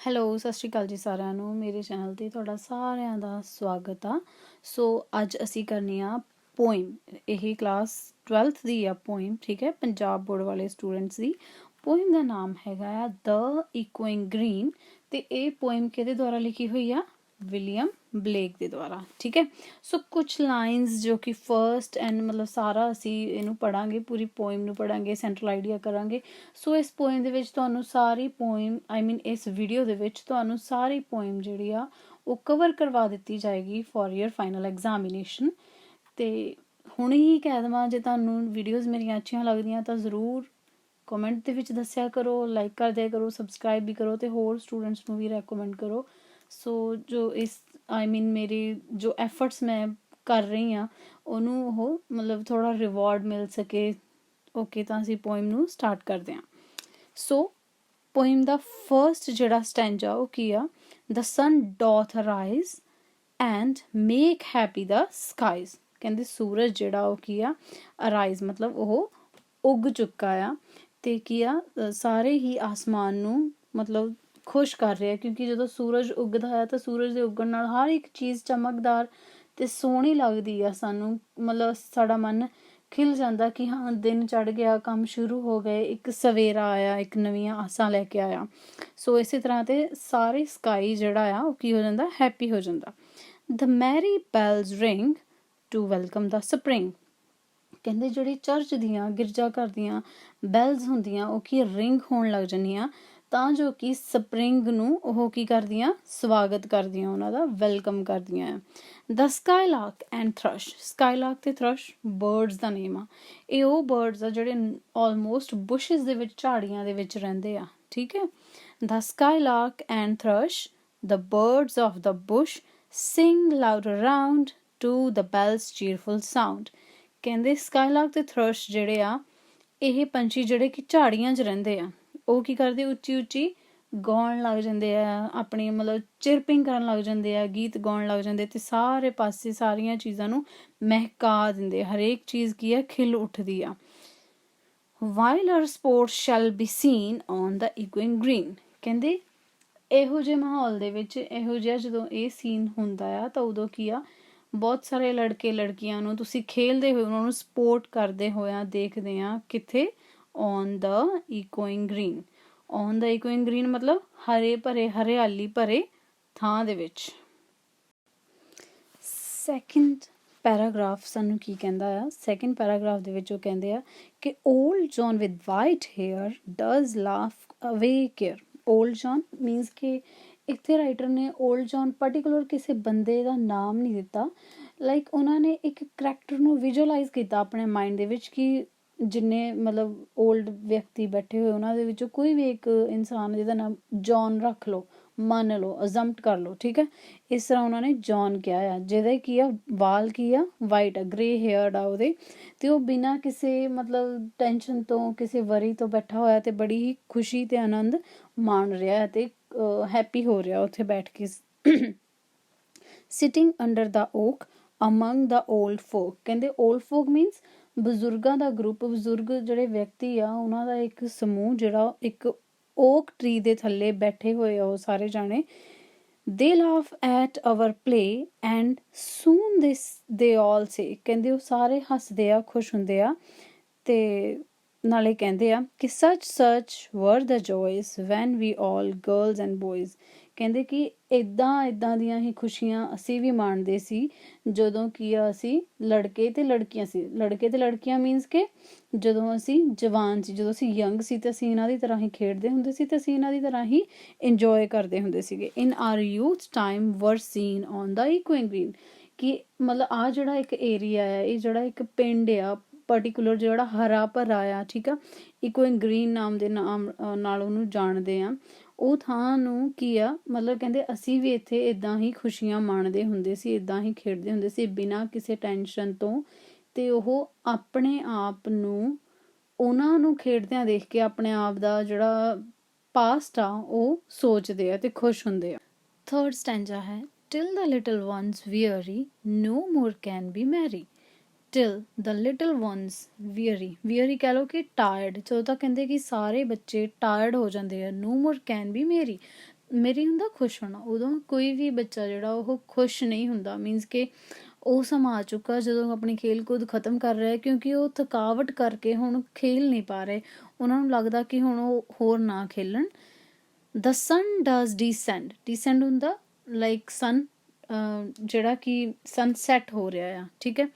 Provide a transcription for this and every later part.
Hello, ਸਤਿ ਸ਼੍ਰੀ ਅਕਾਲ ਜੀ ਸਾਰਿਆਂ ਨੂੰ। ਮੇਰੇ ਚੈਨਲ 'ਤੇ ਤੁਹਾਡਾ ਸਾਰਿਆਂ ਦਾ ਸਵਾਗਤ ਆ। ਸੋ ਅੱਜ ਅਸੀਂ ਕਰਨੀ ਆ ਪੋਇਮ। ਇਹ ਕਲਾਸ 12th ਦੀ ਆ ਪੋਇਮ, ਠੀਕ ਹੈ, ਪੰਜਾਬ ਬੋਰਡ ਵਾਲੇ ਸਟੂਡੈਂਟਸ ਦੀ। ਪੋਇਮ ਦਾ ਨਾਮ ਹੈਗਾ ਆ ਦ ਇਕੁਇੰਗ ਗ੍ਰੀਨ, ਅਤੇ ਇਹ ਪੋਇਮ ਕਿਹਦੇ ਦੁਆਰਾ ਲਿਖੀ ਹੋਈ ਆ? ਵਿਲੀਅਮ ਬਲੇਕ ਦੇ ਦੁਆਰਾ, ਠੀਕ ਹੈ। ਸੋ ਕੁਛ ਲਾਈਨਸ ਜੋ ਕਿ ਫਸਟ ਐਂਡ ਮਤਲਬ ਸਾਰਾ ਅਸੀਂ ਇਹਨੂੰ ਪੜ੍ਹਾਂਗੇ, ਪੂਰੀ ਪੋਇਮ ਨੂੰ ਪੜ੍ਹਾਂਗੇ, ਸੈਂਟਰਲ ਆਈਡੀਆ ਕਰਾਂਗੇ। ਸੋ ਇਸ ਪੋਇਮ ਦੇ ਵਿੱਚ ਤੁਹਾਨੂੰ ਸਾਰੀ ਪੋਇਮ ਇਸ ਵੀਡੀਓ ਦੇ ਵਿੱਚ ਤੁਹਾਨੂੰ ਸਾਰੀ ਪੋਇਮ ਜਿਹੜੀ ਆ ਉਹ ਕਵਰ ਕਰਵਾ ਦਿੱਤੀ ਜਾਏਗੀ ਫॉर ਯਰ ਫਾਈਨਲ ਐਗਜ਼ਾਮੀਨੇਸ਼ਨ। ਅਤੇ ਹੁਣ ਹੀ ਕਹਿ ਦੇਵਾਂ, ਜੇ ਤੁਹਾਨੂੰ ਵੀਡੀਓਜ਼ ਮੇਰੀਆਂ ਅੱਛੀਆਂ ਲੱਗਦੀਆਂ ਤਾਂ ਜ਼ਰੂਰ ਕਮੈਂਟ ਦੇ ਵਿੱਚ ਦੱਸਿਆ ਕਰੋ, ਲਾਈਕ ਕਰ ਦਿਆ ਕਰੋ, ਸਬਸਕ੍ਰਾਈਬ ਵੀ ਕਰੋ ਅਤੇ ਹੋਰ ਸਟੂਡੈਂਟਸ ਨੂੰ ਵੀ ਰੈਕਮੈਂਡ ਕਰੋ। ਸੋ ਜੋ ਇਸ ਮੇਰੇ ਜੋ ਐਫਰਟਸ ਮੈਂ ਕਰ ਰਹੀ ਹਾਂ ਉਹਨੂੰ ਉਹ ਮਤਲਬ ਥੋੜ੍ਹਾ ਰਿਵਾਰਡ ਮਿਲ ਸਕੇ। ਓਕੇ, ਤਾਂ ਅਸੀਂ ਪੋਇਮ ਨੂੰ ਸਟਾਰਟ ਕਰਦੇ ਹਾਂ। ਸੋ ਪੋਇਮ ਦਾ ਫਸਟ ਜਿਹੜਾ ਸਟੈਂਜਾ ਉਹ ਕੀ ਆ? The sun doth arise and make happy the skies. ਕਹਿੰਦੇ ਸੂਰਜ ਜਿਹੜਾ ਉਹ ਕੀ ਆ? ਅਰਾਈਜ਼ ਮਤਲਬ ਉਹ ਉੱਗ ਚੁੱਕਾ ਆ, ਅਤੇ ਕੀ ਆ ਸਾਰੇ ਹੀ ਆਸਮਾਨ ਨੂੰ ਮਤਲਬ ਖੁਸ਼ ਕਰ ਰਿਹਾ, ਕਿਉਂਕਿ ਜਦੋਂ ਸੂਰਜ ਉੱਗਦਾ ਹੈ ਤਾਂ ਸੂਰਜ ਦੇ ਉੱਗਣ ਨਾਲ ਹਰ ਇੱਕ ਚੀਜ਼ ਚਮਕਦਾਰ ਅਤੇ ਸੋਹਣੀ ਲੱਗਦੀ ਆ ਸਾਨੂੰ। ਮਤਲਬ ਸਾਡਾ ਮਨ ਖਿਲ ਜਾਂਦਾ ਕਿ ਹਾਂ ਦਿਨ ਚੜ੍ਹ ਗਿਆ, ਕੰਮ ਸ਼ੁਰੂ ਹੋ ਗਏ, ਇੱਕ ਸਵੇਰਾ ਆਇਆ, ਇੱਕ ਨਵੀਆਂ ਆਸਾਂ ਲੈ ਕੇ ਆਇਆ। ਸੋ ਇਸੇ ਤਰ੍ਹਾਂ ਤੇ ਸਾਰੇ ਸਕਾਈ ਜਿਹੜਾ ਆ ਉਹ ਕੀ ਹੋ ਜਾਂਦਾ? ਹੈਪੀ ਹੋ ਜਾਂਦਾ। The merry bells ring to welcome the spring. ਕਹਿੰਦੇ ਜਿਹੜੀ ਚਰਚ ਦੀਆਂ, ਗਿਰਜਾ ਘਰ ਦੀਆਂ ਬੈਲਜ਼ ਹੁੰਦੀਆਂ ਉਹ ਕੀ ਰਿੰਗ ਹੋਣ ਲੱਗ ਜਾਂਦੀਆਂ, ਤਾਂ ਜੋ ਕਿ ਸਪਰਿੰਗ ਨੂੰ ਉਹ ਕੀ ਕਰਦੀਆਂ? ਸਵਾਗਤ ਕਰਦੀਆਂ, ਉਹਨਾਂ ਦਾ ਵੈਲਕਮ ਕਰਦੀਆਂ ਆ। ਦ ਸਕਾਈਲਾਰਕ ਐਂਡ ਥਰਸ਼। ਸਕਾਈਲਾਰਕ ਅਤੇ ਥਰਸ਼ ਬਰਡਸ ਦਾ ਨੇਮ ਆ। ਇਹ ਉਹ ਬਰਡਸ ਆ ਜਿਹੜੇ ਆਲਮੋਸਟ ਬੁਸ਼ਿਸ ਦੇ ਵਿੱਚ, ਝਾੜੀਆਂ ਦੇ ਵਿੱਚ ਰਹਿੰਦੇ ਆ, ਠੀਕ ਹੈ। The skylark and thrush, the birds of the bush sing loud around to the bells cheerful sound. ਕਹਿੰਦੇ ਸਕਾਈਲਾਰਕ ਅਤੇ ਥਰਸ਼ ਜਿਹੜੇ ਆ ਇਹ ਪੰਛੀ ਜਿਹੜੇ ਕਿ ਝਾੜੀਆਂ 'ਚ ਰਹਿੰਦੇ ਆ, ਉਹ ਕੀ ਕਰਦੇ? ਉੱਚੀ ਉੱਚੀ ਗਾਉਣ ਲੱਗ ਜਾਂਦੇ ਆ, ਆਪਣੀ ਮਤਲਬ ਚਿਰਪਿੰਗ ਕਰਨ ਲੱਗ ਜਾਂਦੇ ਆ, ਗੀਤ ਗਾਉਣ ਲੱਗ ਜਾਂਦੇ, ਅਤੇ ਸਾਰੇ ਪਾਸੇ ਸਾਰੀਆਂ ਚੀਜ਼ਾਂ ਨੂੰ ਮਹਿਕਾ ਦਿੰਦੇ, ਹਰੇਕ ਚੀਜ਼ ਕੀ ਆ? ਖਿਲ ਉੱਠਦੀ ਆ। While our sports shall be seen on the echoing green. ਕਹਿੰਦੇ ਇਹੋ ਜਿਹੇ ਮਾਹੌਲ ਦੇ ਵਿੱਚ, ਇਹੋ ਜਿਹਾ ਜਦੋਂ ਇਹ ਸੀਨ ਹੁੰਦਾ ਆ ਤਾਂ ਉਦੋਂ ਕੀ ਆ? ਬਹੁਤ ਸਾਰੇ ਲੜਕੇ ਲੜਕੀਆਂ ਨੂੰ ਤੁਸੀਂ ਖੇਲਦੇ ਹੋਏ, ਉਹਨਾਂ ਨੂੰ ਸਪੋਰਟ ਕਰਦੇ ਹੋਇਆ ਦੇਖਦੇ ਆ। ਕਿੱਥੇ? On the echoing green. On the echoing green ਮਤਲਬ ਹਰੇ ਭਰੇ, ਹਰਿਆਲੀ ਭਰੇ ਥਾਂ ਦੇ ਵਿੱਚ। ਸੈਕਿੰਡ ਪੈਰਾਗ੍ਰਾਫ ਸਾਨੂੰ ਕੀ ਕਹਿੰਦਾ ਆ? ਸੈਕਿੰਡ ਪੈਰਾਗ੍ਰਾਫ ਦੇ ਵਿੱਚ ਉਹ ਕਹਿੰਦੇ ਆ ਕਿ old John with white hair does laugh away care. Old John means ਕਿ ਇੱਥੇ ਰਾਈਟਰ ਨੇ ਓਲਡ ਜੌਨ ਪਰਟੀਕੂਲਰ ਕਿਸੇ ਬੰਦੇ ਦਾ ਨਾਮ ਨਹੀਂ ਦਿੱਤਾ। ਲਾਈਕ ਉਹਨਾਂ ਨੇ ਇੱਕ ਕਰੈਕਟਰ ਨੂੰ ਵਿਜ਼ੂਅਲਾਈਜ਼ ਕੀਤਾ ਆਪਣੇ ਮਾਇੰਡ ਦੇ ਵਿੱਚ ਕਿ ਜਿੰਨੇ ਮਤਲਬ ਓਲਡ ਵਿਅਕਤੀ ਬੈਠੇ ਹੋਏ ਉਹਨਾਂ ਦੇ ਵਿੱਚੋਂ ਕੋਈ ਵੀ ਇੱਕ ਇਨਸਾਨ ਜਿਹਦਾ ਨਾਮ ਜੌਨ ਰੱਖ ਲਓ, ਮੰਨ ਲਓ, ਅਜ਼ੰਪਟ ਕਰ ਲਓ, ਠੀਕ ਹੈ। ਇਸ ਤਰ੍ਹਾਂ ਉਹਨਾਂ ਨੇ ਜੌਨ ਕਿਹਾ ਆ, ਜਿਹਦੇ ਕੀ ਆ? ਵਾਲ ਕੀ ਆ? ਵਾਈਟ ਆ, ਗ੍ਰੇ ਹੇਅਰਡ ਆ ਉਹਦੇ, ਅਤੇ ਉਹ ਬਿਨਾਂ ਕਿਸੇ ਮਤਲਬ ਟੈਨਸ਼ਨ ਤੋਂ, ਕਿਸੇ ਵਰੀ ਤੋਂ ਬੈਠਾ ਹੋਇਆ ਅਤੇ ਬੜੀ ਹੀ ਖੁਸ਼ੀ ਅਤੇ ਆਨੰਦ ਮਾਣ ਰਿਹਾ ਅਤੇ ਹੈਪੀ ਹੋ ਰਿਹਾ ਉੱਥੇ ਬੈਠ ਕੇ। ਸਿਟਿੰਗ ਅੰਡਰ ਦਾ ਓਕ ਅਮੰਗ ਦਾ ਓਲਡ ਫੋਕ। ਕਹਿੰਦੇ ਓਲਡ ਫੋਕ ਮੀਨਸ ਬਜ਼ੁਰਗਾਂ ਦਾ ਗਰੁੱਪ, ਬਜ਼ੁਰਗ ਜਿਹੜੇ ਵਿਅਕਤੀ ਆ ਉਹਨਾਂ ਦਾ ਇੱਕ ਸਮੂਹ ਜਿਹੜਾ ਇੱਕ ਓਕ ਟਰੀ ਦੇ ਥੱਲੇ ਬੈਠੇ ਹੋਏ ਆ ਉਹ ਸਾਰੇ ਜਾਣੇ। They laugh at our play and soon they all ਸੇ। ਕਹਿੰਦੇ ਉਹ ਸਾਰੇ ਹੱਸਦੇ ਆ, ਖੁਸ਼ ਹੁੰਦੇ ਆ, ਅਤੇ ਨਾਲੇ ਕਹਿੰਦੇ ਆ ਕਿ such were the joys when we all girls and boys. ਕਹਿੰਦੇ ਕਿ ਇੱਦਾਂ ਦੀਆਂ ਹੀ ਖੁਸ਼ੀਆਂ ਅਸੀਂ ਵੀ ਮਾਣਦੇ ਸੀ ਜਦੋਂ ਕੀ ਆ ਅਸੀਂ ਲੜਕੇ ਅਤੇ ਲੜਕੀਆਂ ਸੀ। ਲੜਕੇ ਅਤੇ ਲੜਕੀਆਂ ਮੀਨਸ ਕਿ ਜਦੋਂ ਅਸੀਂ ਜਵਾਨ ਸੀ, ਜਦੋਂ ਅਸੀਂ ਯੰਗ ਸੀ ਤਾਂ ਅਸੀਂ ਇਹਨਾਂ ਦੀ ਤਰ੍ਹਾਂ ਹੀ ਖੇਡਦੇ ਹੁੰਦੇ ਸੀ ਅਤੇ ਅਸੀਂ ਇਹਨਾਂ ਦੀ ਤਰ੍ਹਾਂ ਹੀ ਇੰਜੋਏ ਕਰਦੇ ਹੁੰਦੇ ਸੀਗੇ। ਇਨ ਆਰ ਯੂਥ ਟਾਈਮ ਵਰ ਸੀਨ ਔਨ ਦਾ ਇਕੁਇੰਗ ਗ੍ਰੀਨ। ਕਿ ਮਤਲਬ ਆਹ ਜਿਹੜਾ ਇੱਕ ਏਰੀਆ ਆ, ਇਹ ਜਿਹੜਾ ਇੱਕ ਪਿੰਡ ਆ ਪਰਟੀਕੂਲਰ, ਜਿਹੜਾ ਹਰਾ ਭਰਾ ਆ, ਠੀਕ ਆ, ਇਕੁਇੰਗ ਗ੍ਰੀਨ ਨਾਮ ਦੇ ਨਾਮ ਨਾਲ ਉਹਨੂੰ ਜਾਣਦੇ ਆ। ਉਹ ਥਾਂ ਨੂੰ ਕੀ ਆ ਮਤਲਬ ਕਹਿੰਦੇ ਅਸੀਂ ਵੀ ਇੱਥੇ ਇੱਦਾਂ ਹੀ ਖੁਸ਼ੀਆਂ ਮਾਣਦੇ ਹੁੰਦੇ ਸੀ, ਇੱਦਾਂ ਹੀ ਖੇਡਦੇ ਹੁੰਦੇ ਸੀ ਬਿਨਾਂ ਕਿਸੇ ਟੈਨਸ਼ਨ ਤੋਂ। ਅਤੇ ਉਹ ਆਪਣੇ ਆਪ ਨੂੰ, ਉਹਨਾਂ ਨੂੰ ਖੇਡਦਿਆਂ ਦੇਖ ਕੇ ਆਪਣੇ ਆਪ ਦਾ ਜਿਹੜਾ ਪਾਸਟ ਆ ਉਹ ਸੋਚਦੇ ਆ ਅਤੇ ਖੁਸ਼ ਹੁੰਦੇ ਆ। ਥਰਡ ਸਟੈਂਜਾ ਹੈ till the little ones weary no more can be merry. Till the little ones weary ਕਹਿ ਲਓ ਕਿ ਟਾਇਰਡ, ਜਦੋਂ ਤੱਕ ਕਹਿੰਦੇ ਕਿ ਸਾਰੇ ਬੱਚੇ ਟਾਇਰਡ ਹੋ ਜਾਂਦੇ ਆ। ਨੋ ਮੋਰ ਕੈਨ ਬੀ ਮੈਰੀ, ਮੇਰੀ ਹੁੰਦਾ ਖੁਸ਼ ਹੋਣਾ। ਉਦੋਂ ਕੋਈ ਵੀ ਬੱਚਾ ਜਿਹੜਾ ਉਹ ਖੁਸ਼ ਨਹੀਂ ਹੁੰਦਾ, ਮੀਨਸ ਕਿ ਉਹ ਸਮਾਂ ਆ ਚੁੱਕਾ ਜਦੋਂ ਆਪਣੀ ਖੇਲ ਕੂਦ ਖਤਮ ਕਰ ਰਿਹਾ, ਕਿਉਂਕਿ ਉਹ ਥਕਾਵਟ ਕਰਕੇ ਹੁਣ ਖੇਲ ਨਹੀਂ ਪਾ ਰਹੇ, ਉਹਨਾਂ ਨੂੰ ਲੱਗਦਾ ਕਿ ਹੁਣ ਉਹ ਹੋਰ ਨਾ ਖੇਲਣ। ਦ ਸਨ ਡਜ਼ ਡੀਸੈਂਡ ਹੁੰਦਾ ਲਾਈਕ ਸਨ, ਜਿਹੜਾ ਕਿ ਸਨਸੈਟ ਹੋ ਰਿਹਾ ਆ, ਠੀਕ ਹੈ।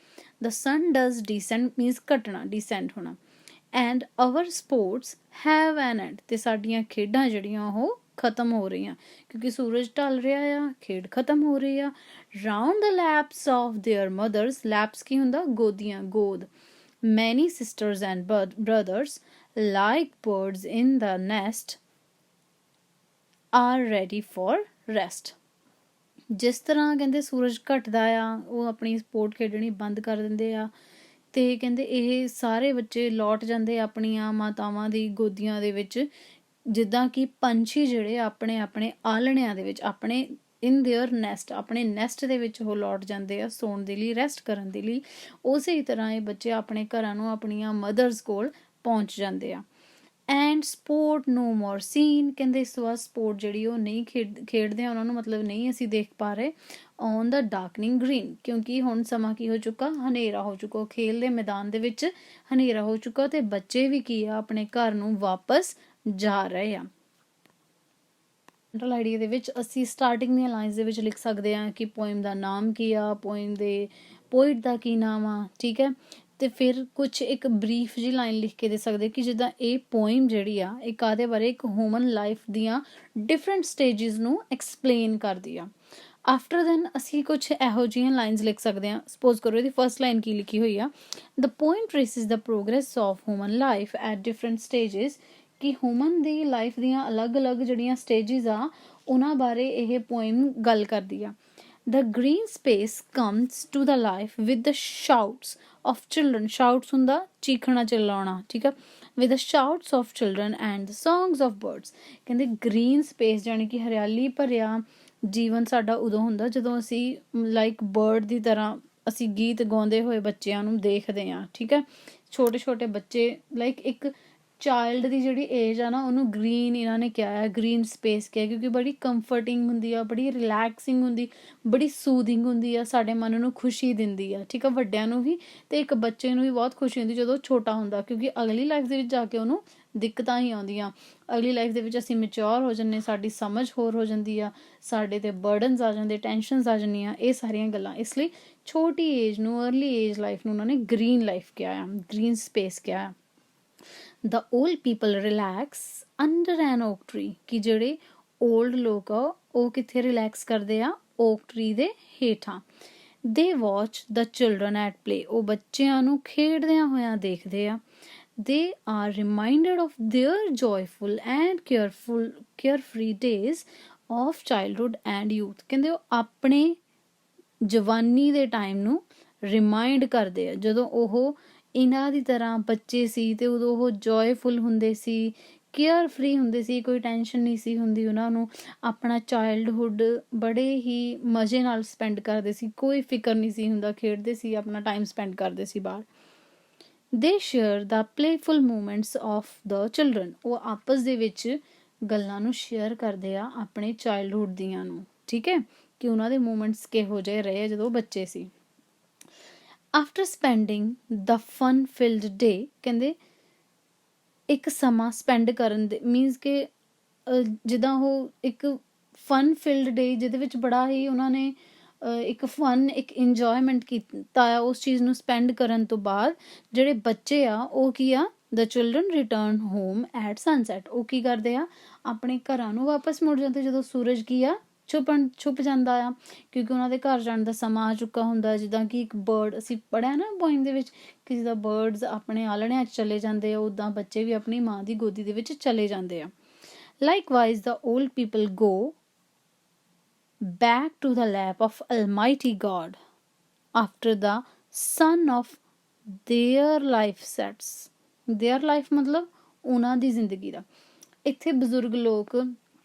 ਦ ਸਨ ਡਜ਼ ਡੀਸੈਂਡ ਮੀਨਸ ਘਟਣਾ, ਡੀਸੈਂਡ ਹੋਣਾ। And our sports have an end, ਅਤੇ ਸਾਡੀਆਂ ਖੇਡਾਂ ਜਿਹੜੀਆਂ ਉਹ ਖਤਮ ਹੋ ਰਹੀਆਂ, ਕਿਉਂਕਿ ਸੂਰਜ ਢਲ ਰਿਹਾ ਆ, ਖੇਡ ਖਤਮ ਹੋ ਰਹੀ ਆ। Round the laps of their mothers, laps ਕੀ ਹੁੰਦਾ, ਗੋਦੀਆਂ, ਗੋਦ। Many sisters and brothers like birds in the nest are ready for rest. ਜਿਸ ਤਰ੍ਹਾਂ ਕਹਿੰਦੇ ਸੂਰਜ ਘਟਦਾ ਆ, ਉਹ ਆਪਣੀ ਸਪੋਰਟ ਖੇਡਣੀ ਬੰਦ ਕਰ ਦਿੰਦੇ ਆ, ਅਤੇ ਕਹਿੰਦੇ ਇਹ ਸਾਰੇ ਬੱਚੇ ਲੌਟ ਜਾਂਦੇ ਆਪਣੀਆਂ ਮਾਤਾਵਾਂ ਦੀ ਗੋਦੀਆਂ ਦੇ ਵਿੱਚ, ਜਿੱਦਾਂ ਕਿ ਪੰਛੀ ਜਿਹੜੇ ਆਪਣੇ ਆਪਣੇ ਆਲਣਿਆਂ ਦੇ ਵਿੱਚ, ਆਪਣੇ ਇਨ ਦੇਅਰ ਨੈਸਟ, ਆਪਣੇ ਨੈਸਟ ਦੇ ਵਿੱਚ ਉਹ ਲੌਟ ਜਾਂਦੇ ਆ ਸੌਣ ਦੇ ਲਈ, ਰੈਸਟ ਕਰਨ ਦੇ ਲਈ। ਉਸੇ ਤਰ੍ਹਾਂ ਇਹ ਬੱਚੇ ਆਪਣੇ ਘਰਾਂ ਨੂੰ, ਆਪਣੀਆਂ ਮਦਰਸ ਕੋਲ ਪਹੁੰਚ ਜਾਂਦੇ ਆ। And sport no more seen, ਕਹਿੰਦੇ ਇਸ ਤੋਂ ਬਾਅਦ ਸਪੋਰਟ ਜਿਹੜੀ ਉਹ ਨਹੀਂ ਖੇਡਦੇ ਆ, ਉਹਨਾਂ ਨੂੰ ਮਤਲਬ ਨਹੀਂ ਅਸੀਂ ਦੇਖ ਪਾ ਰਹੇ ਔਨ ਦਾ ਡਾਰਕਨਿੰਗ ਗ੍ਰੀਨ, ਕਿਉਂਕਿ ਹੁਣ ਸਮਾਂ ਕੀ ਹੋ ਚੁੱਕਾ, ਹਨੇਰਾ ਹੋ ਚੁੱਕਾ। ਖੇਲ ਦੇ ਮੈਦਾਨ ਦੇ ਵਿੱਚ ਹਨੇਰਾ ਹੋ ਚੁੱਕਾ, ਅਤੇ ਬੱਚੇ ਵੀ ਕੀ ਆ, ਆਪਣੇ ਘਰ ਨੂੰ ਵਾਪਸ ਜਾ ਰਹੇ ਆ। ਜਨਰਲ ਆਈਡੀਆ ਦੇ ਵਿੱਚ ਅਸੀਂ ਸਟਾਰਟਿੰਗ ਦੀਆਂ ਲਾਈਨਸ ਦੇ ਵਿੱਚ ਲਿਖ ਸਕਦੇ ਹਾਂ ਕਿ ਪੋਇਮ ਦਾ ਨਾਮ ਕੀ ਆ, ਪੋਇਮ ਦੇ ਪੋਇਟ ਦਾ ਕੀ ਨਾਮ ਆ, ਠੀਕ ਹੈ। ਅਤੇ ਫਿਰ ਕੁਛ ਇੱਕ ਬਰੀਫ ਜਿਹੀ ਲਾਈਨ ਲਿਖ ਕੇ ਦੇ ਸਕਦੇ ਕਿ ਜਿੱਦਾਂ ਇਹ ਪੋਇਮ ਜਿਹੜੀ ਆ, ਇਹ ਕਾਹਦੇ ਬਾਰੇ, ਇੱਕ ਹਿਊਮਨ ਲਾਈਫ ਦੀਆਂ ਡਿਫਰੈਂਟ ਸਟੇਜਿਸ ਨੂੰ ਐਕਸਪਲੇਨ ਕਰਦੀ ਆ। ਆਫਟਰ ਦੈਨ ਅਸੀਂ ਕੁਛ ਇਹੋ ਜਿਹੀਆਂ ਲਾਈਨਸ ਲਿਖ ਸਕਦੇ ਹਾਂ। ਸਪੋਜ਼ ਕਰੋ ਇਹਦੀ ਫਸਟ ਲਾਈਨ ਕੀ ਲਿਖੀ ਹੋਈ ਆ, the poem traces the progress of human life at different stages, ਕਿ ਹਿਊਮਨ ਦੀ ਲਾਈਫ ਦੀਆਂ ਅਲੱਗ-ਅਲੱਗ ਜਿਹੜੀਆਂ ਸਟੇਜਿਸ ਆ, ਉਹਨਾਂ ਬਾਰੇ ਇਹ ਪੋਇਮ ਗੱਲ ਕਰਦੀ ਆ। The green space comes to the life with the shouts of children. Shouts ਹੁੰਦਾ ਚੀਖਣਾ ਚਿਲਾਉਣਾ, ਠੀਕ ਆ। With the shouts of children and the songs of birds. ਕਹਿੰਦੇ ਗ੍ਰੀਨ ਸਪੇਸ ਜਾਣੀ ਕਿ ਹਰਿਆਲੀ ਭਰਿਆ ਜੀਵਨ ਸਾਡਾ ਉਦੋਂ ਹੁੰਦਾ ਜਦੋਂ ਅਸੀਂ ਲਾਈਕ ਬਰਡ ਦੀ ਤਰ੍ਹਾਂ ਅਸੀਂ ਗੀਤ ਗਾਉਂਦੇ ਹੋਏ ਬੱਚਿਆਂ ਨੂੰ ਦੇਖਦੇ ਹਾਂ, ਠੀਕ ਹੈ। ਛੋਟੇ ਛੋਟੇ ਬੱਚੇ ਲਾਈਕ ਇੱਕ ਚਾਈਲਡ ਦੀ ਜਿਹੜੀ ਏਜ ਆ ਨਾ, ਉਹਨੂੰ ਗ੍ਰੀਨ ਇਹਨਾਂ ਨੇ ਕਿਹਾ ਹੈ, ਗ੍ਰੀਨ ਸਪੇਸ ਕਿਹਾ, ਕਿਉਂਕਿ ਬੜੀ ਕੰਫਰਟਿੰਗ ਹੁੰਦੀ ਆ, ਬੜੀ ਰਿਲੈਕਸਿੰਗ ਹੁੰਦੀ, ਬੜੀ ਸੂਦਿੰਗ ਹੁੰਦੀ ਆ, ਸਾਡੇ ਮਨ ਨੂੰ ਖੁਸ਼ੀ ਦਿੰਦੀ ਆ, ਠੀਕ ਆ, ਵੱਡਿਆਂ ਨੂੰ ਵੀ ਅਤੇ ਇੱਕ ਬੱਚੇ ਨੂੰ ਵੀ ਬਹੁਤ ਖੁਸ਼ੀ ਹੁੰਦੀ ਜਦੋਂ ਛੋਟਾ ਹੁੰਦਾ, ਕਿਉਂਕਿ ਅਗਲੀ ਲਾਈਫ ਦੇ ਵਿੱਚ ਜਾ ਕੇ ਉਹਨੂੰ ਦਿੱਕਤਾਂ ਹੀ ਆਉਂਦੀਆਂ। ਅਗਲੀ ਲਾਈਫ ਦੇ ਵਿੱਚ ਅਸੀਂ ਮੈਚਿਓਰ ਹੋ ਜਾਂਦੇ, ਸਾਡੀ ਸਮਝ ਹੋਰ ਹੋ ਜਾਂਦੀ ਆ, ਸਾਡੇ 'ਤੇ ਬਰਡਨਸ ਆ ਜਾਂਦੇ, ਟੈਨਸ਼ਨਸ ਆ ਜਾਂਦੀਆਂ, ਇਹ ਸਾਰੀਆਂ ਗੱਲਾਂ। ਇਸ ਲਈ ਛੋਟੀ ਏਜ ਨੂੰ, ਅਰਲੀ ਏਜ ਲਾਈਫ ਨੂੰ ਉਹਨਾਂ ਨੇ ਗ੍ਰੀਨ ਲਾਈਫ ਕਿਹਾ ਆ, ਗ੍ਰੀਨ ਸਪੇਸ ਕਿਹਾ ਆ। The old people relax under an oak tree, ਕਿ ਜਿਹੜੇ ਓਲਡ ਲੋਕ ਆ ਉਹ ਕਿੱਥੇ ਰਿਲੈਕਸ ਕਰਦੇ ਆ, ਓਕ ਟਰੀ ਦੇ ਹੇਠਾਂ। They watch the children at play, ਉਹ ਬੱਚਿਆਂ ਨੂੰ ਖੇਡਦਿਆਂ ਹੋਇਆਂ ਦੇਖਦੇ ਆ। They are reminded of their joyful and carefree days of childhood and youth, ਕਹਿੰਦੇ ਉਹ ਆਪਣੇ ਜਵਾਨੀ ਦੇ ਟਾਈਮ ਨੂੰ ਰਿਮਾਈਂਡ ਕਰਦੇ ਆ, ਜਦੋਂ ਉਹ ਇਹਨਾਂ ਦੀ ਤਰ੍ਹਾਂ ਬੱਚੇ ਸੀ ਅਤੇ ਉਦੋਂ ਉਹ ਜੋਏਫੁਲ ਹੁੰਦੇ ਸੀ, ਕੇਅਰ ਫਰੀ ਹੁੰਦੇ ਸੀ, ਕੋਈ ਟੈਨਸ਼ਨ ਨਹੀਂ ਸੀ ਹੁੰਦੀ ਉਹਨਾਂ ਨੂੰ, ਆਪਣਾ ਚਾਈਲਡਹੁੱਡ ਬੜੇ ਹੀ ਮਜ਼ੇ ਨਾਲ ਸਪੈਂਡ ਕਰਦੇ ਸੀ, ਕੋਈ ਫਿਕਰ ਨਹੀਂ ਸੀ ਹੁੰਦਾ, ਖੇਡਦੇ ਸੀ, ਆਪਣਾ ਟਾਈਮ ਸਪੈਂਡ ਕਰਦੇ ਸੀ ਬਾਹਰ। They share the playful moments of the children, ਉਹ ਆਪਸ ਦੇ ਵਿੱਚ ਗੱਲਾਂ ਨੂੰ ਸ਼ੇਅਰ ਕਰਦੇ ਆ ਆਪਣੇ ਚਾਈਲਡਹੁੱਡ ਦੀਆਂ ਨੂੰ, ਠੀਕ ਹੈ, ਕਿ ਉਹਨਾਂ ਦੇ ਮੂਮੈਂਟਸ ਕਿਹੋ ਜਿਹੇ ਰਹੇ ਜਦੋਂ ਬੱਚੇ ਸੀ। ਆਫਟਰ ਸਪੈਂਡਿੰਗ ਦ ਫਨ ਫਿਲਡ ਡੇ, ਕਹਿੰਦੇ ਇੱਕ ਸਮਾਂ ਸਪੈਂਡ ਕਰਨ ਦੇ ਮੀਨਸ ਕਿ ਜਿੱਦਾਂ ਉਹ ਇੱਕ ਫਨ ਫਿਲਡ ਡੇ ਜਿਹਦੇ ਵਿੱਚ ਬੜਾ ਹੀ ਉਹਨਾਂ ਨੇ ਇੱਕ ਫਨ, ਇੱਕ ਇੰਜੋਏਮੈਂਟ ਕੀਤਾ ਆ, ਉਸ ਚੀਜ਼ ਨੂੰ ਸਪੈਂਡ ਕਰਨ ਤੋਂ ਬਾਅਦ ਜਿਹੜੇ ਬੱਚੇ ਆ ਉਹ ਕੀ ਆ, the children return home at sunset, ਉਹ ਕੀ ਕਰਦੇ ਆ, ਆਪਣੇ ਘਰਾਂ ਨੂੰ ਵਾਪਸ ਮੁੜ ਜਾਂਦੇ ਜਦੋਂ ਸੂਰਜ ਕੀ ਆ, ਛੁਪ ਜਾਂਦਾ ਆ, ਕਿਉਂਕਿ ਉਹਨਾਂ ਦੇ ਘਰ ਜਾਣ ਦਾ ਸਮਾਂ ਆ ਚੁੱਕਾ ਹੁੰਦਾ। ਜਿੱਦਾਂ ਕਿ ਇੱਕ ਬਰਡ ਅਸੀਂ ਪੜ੍ਹਿਆ ਨਾ ਪੋਇਮ ਦੇ ਵਿੱਚ ਕਿ ਜਿੱਦਾਂ ਬਰਡਸ ਆਪਣੇ ਆਲਣਿਆਂ 'ਚ ਚਲੇ ਜਾਂਦੇ ਆ, ਉੱਦਾਂ ਬੱਚੇ ਵੀ ਆਪਣੀ ਮਾਂ ਦੀ ਗੋਦੀ ਦੇ ਵਿੱਚ ਚਲੇ ਜਾਂਦੇ ਆ। ਲਾਈਕਵਾਈਜ਼ ਦ old people go back to the lap of Almighty God after the sun of their life sets. Their life ਮਤਲਬ ਉਹਨਾਂ ਦੀ ਜ਼ਿੰਦਗੀ ਦਾ। ਇੱਥੇ ਬਜ਼ੁਰਗ ਲੋਕ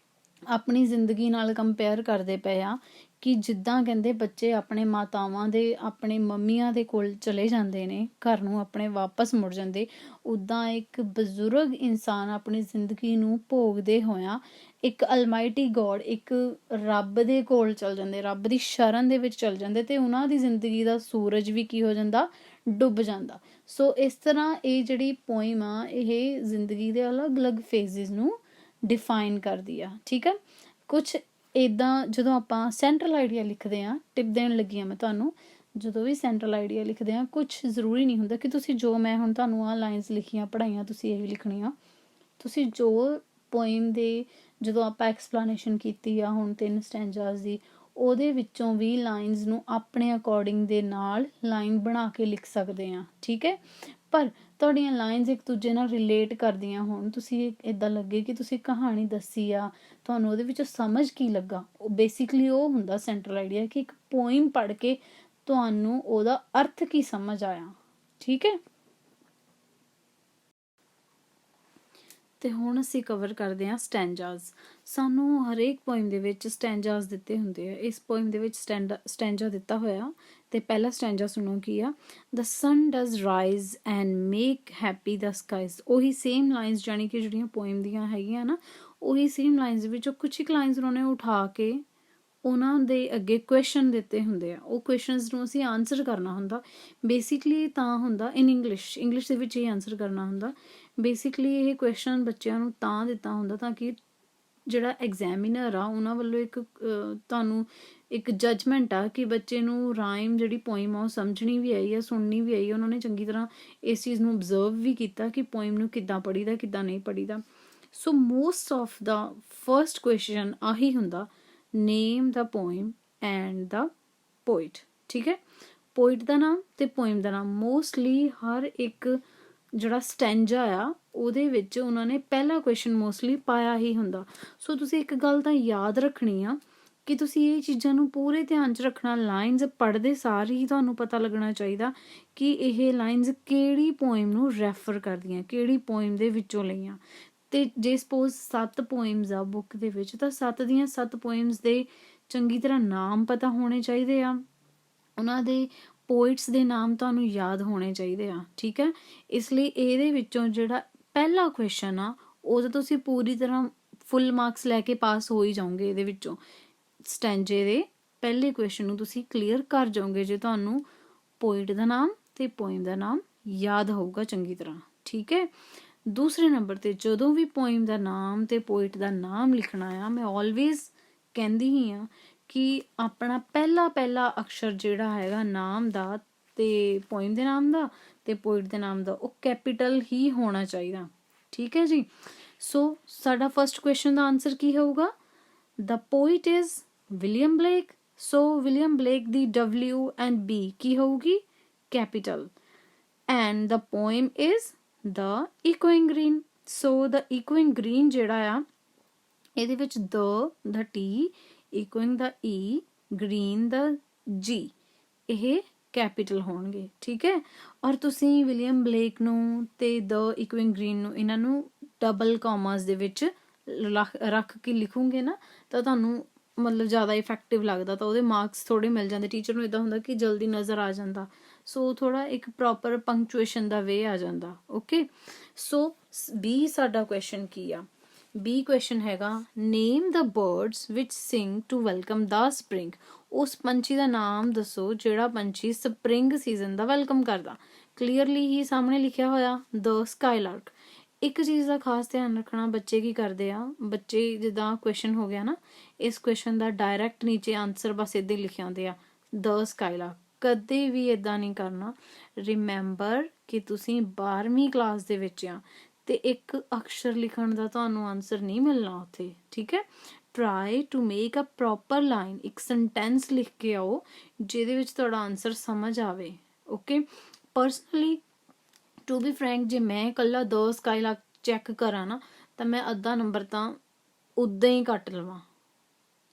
ਆਪਣੀ ਜ਼ਿੰਦਗੀ ਨਾਲ ਕੰਪੇਅਰ ਕਰਦੇ ਪਏ ਆ ਕਿ ਜਿੱਦਾਂ ਕਹਿੰਦੇ ਬੱਚੇ ਆਪਣੇ ਮਾਤਾਵਾਂ ਦੇ ਆਪਣੇ ਮੰਮੀਆਂ ਦੇ ਕੋਲ ਚਲੇ ਜਾਂਦੇ ਨੇ, ਘਰ ਨੂੰ ਆਪਣੇ ਵਾਪਸ ਮੁੜ ਜਾਂਦੇ, ਉੱਦਾਂ ਇੱਕ ਬਜ਼ੁਰਗ ਇਨਸਾਨ ਆਪਣੀ ਜ਼ਿੰਦਗੀ ਨੂੰ ਭੋਗਦੇ ਹੋਇਆਂ ਇੱਕ ਅਲਮਾਈਟੀ ਗੋਡ, ਇੱਕ ਰੱਬ ਦੇ ਕੋਲ ਚਲ ਜਾਂਦੇ, ਰੱਬ ਦੀ ਸ਼ਰਨ ਦੇ ਵਿੱਚ ਚਲ ਜਾਂਦੇ, ਤੇ ਉਹਨਾਂ ਦੀ ਜ਼ਿੰਦਗੀ ਦਾ ਸੂਰਜ ਵੀ ਕੀ ਹੋ ਜਾਂਦਾ, ਡੁੱਬ ਜਾਂਦਾ। ਸੋ ਇਸ ਤਰ੍ਹਾਂ ਇਹ ਜਿਹੜੀ ਪੋਇਮ ਆ ਇਹ ਜ਼ਿੰਦਗੀ ਦੇ ਅਲੱਗ-ਅਲੱਗ ਫੇਜ਼ਿਸ ਨੂੰ ਡਿਫਾਈਨ ਕਰਦੀ ਆ। ਠੀਕ ਹੈ, ਕੁਛ ਇੱਦਾਂ ਜਦੋਂ ਆਪਾਂ ਸੈਂਟਰਲ ਆਈਡੀਆ ਲਿਖਦੇ ਹਾਂ, ਟਿਪ ਦੇਣ ਲੱਗੀ ਹਾਂ ਮੈਂ ਤੁਹਾਨੂੰ, ਜਦੋਂ ਵੀ ਸੈਂਟਰਲ ਆਈਡੀਆ ਲਿਖਦੇ ਹਾਂ ਕੁਛ ਜ਼ਰੂਰੀ ਨਹੀਂ ਹੁੰਦਾ ਕਿ ਤੁਸੀਂ ਜੋ ਮੈਂ ਹੁਣ ਤੁਹਾਨੂੰ ਆਹ ਲਾਈਨਸ ਲਿਖੀਆਂ ਪੜ੍ਹਾਈਆਂ ਤੁਸੀਂ ਇਹੀ ਲਿਖਣੀਆਂ। ਤੁਸੀਂ ਜੋ ਪੋਇਮ ਦੇ ਜਦੋਂ ਆਪਾਂ ਐਕਸਪਲੇਨੇਸ਼ਨ ਕੀਤੀ ਆ ਹੁਣ 3 ਸਟੈਂਜਾਸ ਦੀ, ਉਹਦੇ ਵਿੱਚੋਂ ਵੀ ਲਾਈਨਸ ਨੂੰ ਆਪਣੇ ਅਕੋਰਡਿੰਗ ਦੇ ਨਾਲ ਲਾਈਨ ਬਣਾ ਕੇ ਲਿਖ ਸਕਦੇ ਹਾਂ। ਠੀਕ ਹੈ, ਪਰ ਤੁਹਾਡੀਆਂ ਲਾਈਨਸ ਇੱਕ ਦੂਜੇ ਨਾਲ ਰਿਲੇਟ ਕਰਦੀਆਂ ਹੋਣ, ਤੁਸੀਂ ਇੱਦਾਂ ਲੱਗੇ ਕਿ ਤੁਸੀਂ ਕਹਾਣੀ ਦੱਸੀ ਆ, ਤੁਹਾਨੂੰ ਉਹਦੇ ਵਿੱਚੋਂ ਸਮਝ ਕੀ ਲੱਗਾ, ਉਹ ਬੇਸਿਕਲੀ ਉਹ ਹੁੰਦਾ ਸੈਂਟਰਲ ਆਈਡੀਆ ਕਿ ਇੱਕ ਪੋਇਮ ਪੜ੍ਹ ਕੇ ਤੁਹਾਨੂੰ ਉਹਦਾ ਅਰਥ ਕੀ ਸਮਝ ਆਇਆ। ਠੀਕ ਹੈ, ਤੇ ਹੁਣ ਅਸੀਂ ਕਵਰ ਕਰਦੇ ਹਾਂ ਸਟੈਂਜਾਸ। ਸਾਨੂੰ ਹਰੇਕ ਪੋਇਮ ਦੇ ਵਿੱਚ ਸਟੈਂਜਾਸ ਦਿੱਤੇ ਹੁੰਦੇ ਆ। ਇਸ ਪੋਇਮ ਦੇ ਵਿੱਚ ਸਟੈਂਜਾ ਦਿੱਤਾ ਹੋਇਆ, ਤੇ ਪਹਿਲਾ ਸਟੈਂਜਾ ਸੁਣੋ ਕੀ ਆ, the sun does rise and make happy the skies. ਉਹੀ ਸੇਮ ਲਾਈਨਸ, ਜਾਣੀ ਕਿ ਜਿਹੜੀਆਂ ਪੋਇਮ ਦੀਆਂ ਹੈਗੀਆਂ ਨਾ, ਉਹੀ ਸੇਮ ਲਾਈਨਸ ਵਿੱਚੋਂ ਕੁਛ ਇੱਕ ਲਾਈਨਸ ਉਹਨਾਂ ਨੇ ਉਠਾ ਕੇ ਉਹਨਾਂ ਦੇ ਅੱਗੇ ਕੁਐਸਚਨ ਦਿੱਤੇ ਹੁੰਦੇ ਆ। ਉਹ ਕੁਐਸਚਨਸ ਨੂੰ ਅਸੀਂ ਆਨਸਰ ਕਰਨਾ ਹੁੰਦਾ। ਬੇਸਿਕਲੀ ਤਾਂ ਹੁੰਦਾ ਇੰਗਲਿਸ਼ ਦੇ ਵਿੱਚ ਇਹ ਆਨਸਰ ਕਰਨਾ ਹੁੰਦਾ। ਬੇਸਿਕਲੀ ਇਹ ਕੁਐਸਚਨ ਬੱਚਿਆਂ ਨੂੰ ਤਾਂ ਦਿੱਤਾ ਹੁੰਦਾ ਤਾਂ ਕਿ ਜਿਹੜਾ ਐਗਜ਼ਾਮੀਨਰ ਆ ਉਹਨਾਂ ਵੱਲੋਂ ਇੱਕ ਤੁਹਾਨੂੰ ਇੱਕ ਜੱਜਮੈਂਟ ਆ ਕਿ ਬੱਚੇ ਨੂੰ ਰਾਈਮ ਜਿਹੜੀ ਪੋਇਮ ਆ ਉਹ ਸਮਝਣੀ ਵੀ ਆਈ ਆ, ਸੁਣਨੀ ਵੀ ਆਈ। ਉਹਨਾਂ ਨੇ ਚੰਗੀ ਤਰ੍ਹਾਂ ਇਸ ਚੀਜ਼ ਨੂੰ ਓਬਜ਼ਰਵ ਵੀ ਕੀਤਾ ਕਿ ਪੋਇਮ ਨੂੰ ਕਿੱਦਾਂ ਪੜ੍ਹੀਦਾ ਕਿੱਦਾਂ ਨਹੀਂ ਪੜ੍ਹੀਦਾ। So most of the first question ਆਹੀ ਹੁੰਦਾ, name the poem and the poet. ਠੀਕ ਹੈ, ਪੋਇਟ ਦਾ ਨਾਮ ਤੇ ਪੋਇਮ ਦਾ ਨਾਮ। ਮੋਸਟਲੀ ਹਰ ਇੱਕ ਜਿਹੜਾ ਸਟੈਂਜਾ ਆ ਉਹਦੇ ਵਿੱਚ ਉਹਨਾਂ ਨੇ ਪਹਿਲਾ ਕੁਐਸਚਨ ਮੋਸਟਲੀ ਪਾਇਆ ਹੀ ਹੁੰਦਾ। ਸੋ ਤੁਸੀਂ ਇੱਕ ਗੱਲ ਤਾਂ ਯਾਦ ਰੱਖਣੀ ਆ ਕਿ ਤੁਸੀਂ ਇਹ ਚੀਜ਼ਾਂ ਨੂੰ ਪੂਰੇ ਧਿਆਨ 'ਚ ਰੱਖਣਾ। ਲਾਈਨਸ ਪੜ੍ਹਦੇ ਸਾਰ ਹੀ ਤੁਹਾਨੂੰ ਪਤਾ ਲੱਗਣਾ ਚਾਹੀਦਾ ਕਿ ਇਹ ਲਾਈਨਸ ਕਿਹੜੀ ਪੋਇਮ ਨੂੰ ਰੈਫਰ ਕਰਦੀਆਂ, ਕਿਹੜੀ ਪੋਇਮ ਦੇ ਵਿੱਚੋਂ ਲਈਆਂ। ਤੇ ਜੇ ਸਪੋਜ਼ 7 ਪੋਇਮਸ ਆ ਬੁੱਕ ਦੇ ਵਿੱਚ, ਤਾਂ 7 ਦੀਆਂ 7 ਪੋਇਮਸ ਦੇ ਚੰਗੀ ਤਰ੍ਹਾਂ ਨਾਮ ਪਤਾ ਹੋਣੇ ਚਾਹੀਦੇ ਆ, ਉਹਨਾਂ ਦੇ ਪੋਇਟਸ ਦੇ ਨਾਮ ਤੁਹਾਨੂੰ ਯਾਦ ਹੋਣੇ ਚਾਹੀਦੇ ਆ। ਠੀਕ ਹੈ, ਇਸ ਲਈ ਇਹਦੇ ਵਿੱਚੋਂ ਜਿਹੜਾ ਪਹਿਲਾ ਕੁਐਸਚਨ ਆ ਉਹਦਾ ਤੁਸੀਂ ਪੂਰੀ ਤਰ੍ਹਾਂ ਫੁੱਲ ਮਾਰਕਸ ਲੈ ਕੇ ਪਾਸ ਹੋ ਹੀ ਜਾਓਗੇ। ਇਹਦੇ ਵਿੱਚੋਂ ਸਟੈਂਜੇ ਦੇ ਪਹਿਲੇ ਕੁਐਸਚਨ ਨੂੰ ਤੁਸੀਂ ਕਲੀਅਰ ਕਰ ਜਾਓਗੇ ਜੇ ਤੁਹਾਨੂੰ ਪੋਇਟ ਦਾ ਨਾਮ ਤੇ ਪੋਇਮ ਦਾ ਨਾਮ ਯਾਦ ਹੋਊਗਾ ਚੰਗੀ ਤਰ੍ਹਾਂ। ਠੀਕ ਹੈ, ਦੂਸਰੇ ਨੰਬਰ 'ਤੇ ਜਦੋਂ ਵੀ ਪੋਇਮ ਦਾ ਨਾਮ ਤੇ ਪੋਇਟ ਦਾ ਨਾਮ ਲਿਖਣਾ ਆ, ਮੈਂ ਆਲਵੇਜ਼ ਕਹਿੰਦੀ ਹੀ ਹਾਂ ਕਿ ਆਪਣਾ ਪਹਿਲਾ ਅਕਸ਼ਰ ਜਿਹੜਾ ਹੈਗਾ ਨਾਮ ਦਾ ਤੇ ਪੋਇਮ ਦੇ ਨਾਮ ਦਾ ਤੇ ਪੋਇਟ ਦੇ ਨਾਮ ਦਾ, ਉਹ ਕੈਪੀਟਲ ਹੀ ਹੋਣਾ ਚਾਹੀਦਾ। ਠੀਕ ਹੈ ਜੀ, ਸੋ ਸਾਡਾ ਫਸਟ ਕੁਐਸਚਨ ਦਾ ਆਨਸਰ ਕੀ ਹੋਊਗਾ, the poet is William Blake. So William Blake ਦੀ W ਐਂਡ B ਕੀ ਹੋਊਗੀ, capital. And the poem is the echoing green. So the echoing green ਜਿਹੜਾ ਆ ਇਹਦੇ ਵਿੱਚ ਦ T, ਇਕੋਇੰਗ ਦਾ E, ਗ੍ਰੀਨ ਦਾ G, ਇਹ ਕੈਪੀਟਲ ਹੋਣਗੇ। ਠੀਕ ਹੈ, ਔਰ ਤੁਸੀਂ ਵਿਲੀਅਮ ਬਲੇਕ ਨੂੰ ਤੇ ਦ ਇਕੋਇੰਗ ਗ੍ਰੀਨ ਨੂੰ ਇਹਨਾਂ ਨੂੰ ਡਬਲ ਕਾਮਾਸ ਦੇ ਵਿੱਚ ਰੱਖ ਕੇ ਲਿਖੋਗੇ ਨਾ ਤਾਂ ਤੁਹਾਨੂੰ ਮਤਲਬ ਜ਼ਿਆਦਾ ਇਫੈਕਟਿਵ ਲੱਗਦਾ, ਤਾਂ ਉਹਦੇ ਮਾਰਕਸ ਥੋੜ੍ਹੇ ਮਿਲ ਜਾਂਦੇ। ਟੀਚਰ ਨੂੰ ਇੱਦਾਂ ਹੁੰਦਾ ਕਿ ਜਲਦੀ ਨਜ਼ਰ ਆ ਜਾਂਦਾ। ਸੋ ਥੋੜ੍ਹਾ ਇੱਕ ਪ੍ਰੋਪਰ ਪੰਕਚੁਏਸ਼ਨ ਦਾ ਵੇ ਆ ਜਾਂਦਾ। ਓਕੇ, ਸੋ B ਸਾਡਾ ਕੁਐਸਚਨ ਕੀ ਆ, B ਕੁਐਸਚਨ ਹੈਗਾ, name the birds which sing to welcome the spring. ਉਸ ਪੰਛੀ ਦਾ ਨਾਮ ਦੱਸੋ ਜਿਹੜਾ ਪੰਛੀ ਸਪਰਿੰਗ ਸੀਜ਼ਨ ਦਾ ਵੈਲਕਮ ਕਰਦਾ। ਕਲੀਅਰਲੀ ਹੀ ਸਾਹਮਣੇ ਲਿਖਿਆ ਹੋਇਆ ਦ ਸਕਾਈਲਾਰਕ। ਇੱਕ ਚੀਜ਼ ਦਾ ਖਾਸ ਧਿਆਨ ਰੱਖਣਾ, ਬੱਚੇ ਕੀ ਕਰਦੇ ਆ, ਬੱਚੇ ਜਿੱਦਾਂ ਕੁਐਸਚਨ ਹੋ ਗਿਆ ਨਾ, ਇਸ ਕੁਐਸਚਨ ਦਾ ਡਾਇਰੈਕਟ ਨੀਚੇ ਆਨਸਰ ਬਸ ਇੱਦਾਂ ਹੀ ਲਿਖੇ ਆਉਂਦੇ ਆ ਦ ਸਕਾਈਲਾਰਕ। ਕਦੇ ਵੀ ਇੱਦਾਂ ਨਹੀਂ ਕਰਨਾ। ਰਿਮੈਂਬਰ ਕਿ ਤੁਸੀਂ 12ਵੀਂ ਕਲਾਸ ਦੇ ਵਿੱਚ ਆ ਤੇ ਇੱਕ ਅਕਸ਼ਰ ਲਿਖਣ ਦਾ ਤੁਹਾਨੂੰ ਆਨਸਰ ਨਹੀਂ ਮਿਲਣਾ ਉੱਥੇ। ਠੀਕ ਹੈ, try to make a proper line, ਇੱਕ ਸੈਂਟੈਂਸ ਲਿਖ ਕੇ ਆਓ ਜਿਹਦੇ ਵਿੱਚ ਤੁਹਾਡਾ ਆਨਸਰ ਸਮਝ ਆਵੇ। Okay, personally to be frank, ਜੇ ਮੈਂ ਇਕੱਲਾ ਦ ਸਕਾਈਲਾਰਕ ਚੈੱਕ ਕਰਾਂ ਨਾ ਤਾਂ ਮੈਂ ਅੱਧਾ ਨੰਬਰ ਤਾਂ ਉੱਦਾਂ ਹੀ ਕੱਟ ਲਵਾਂ,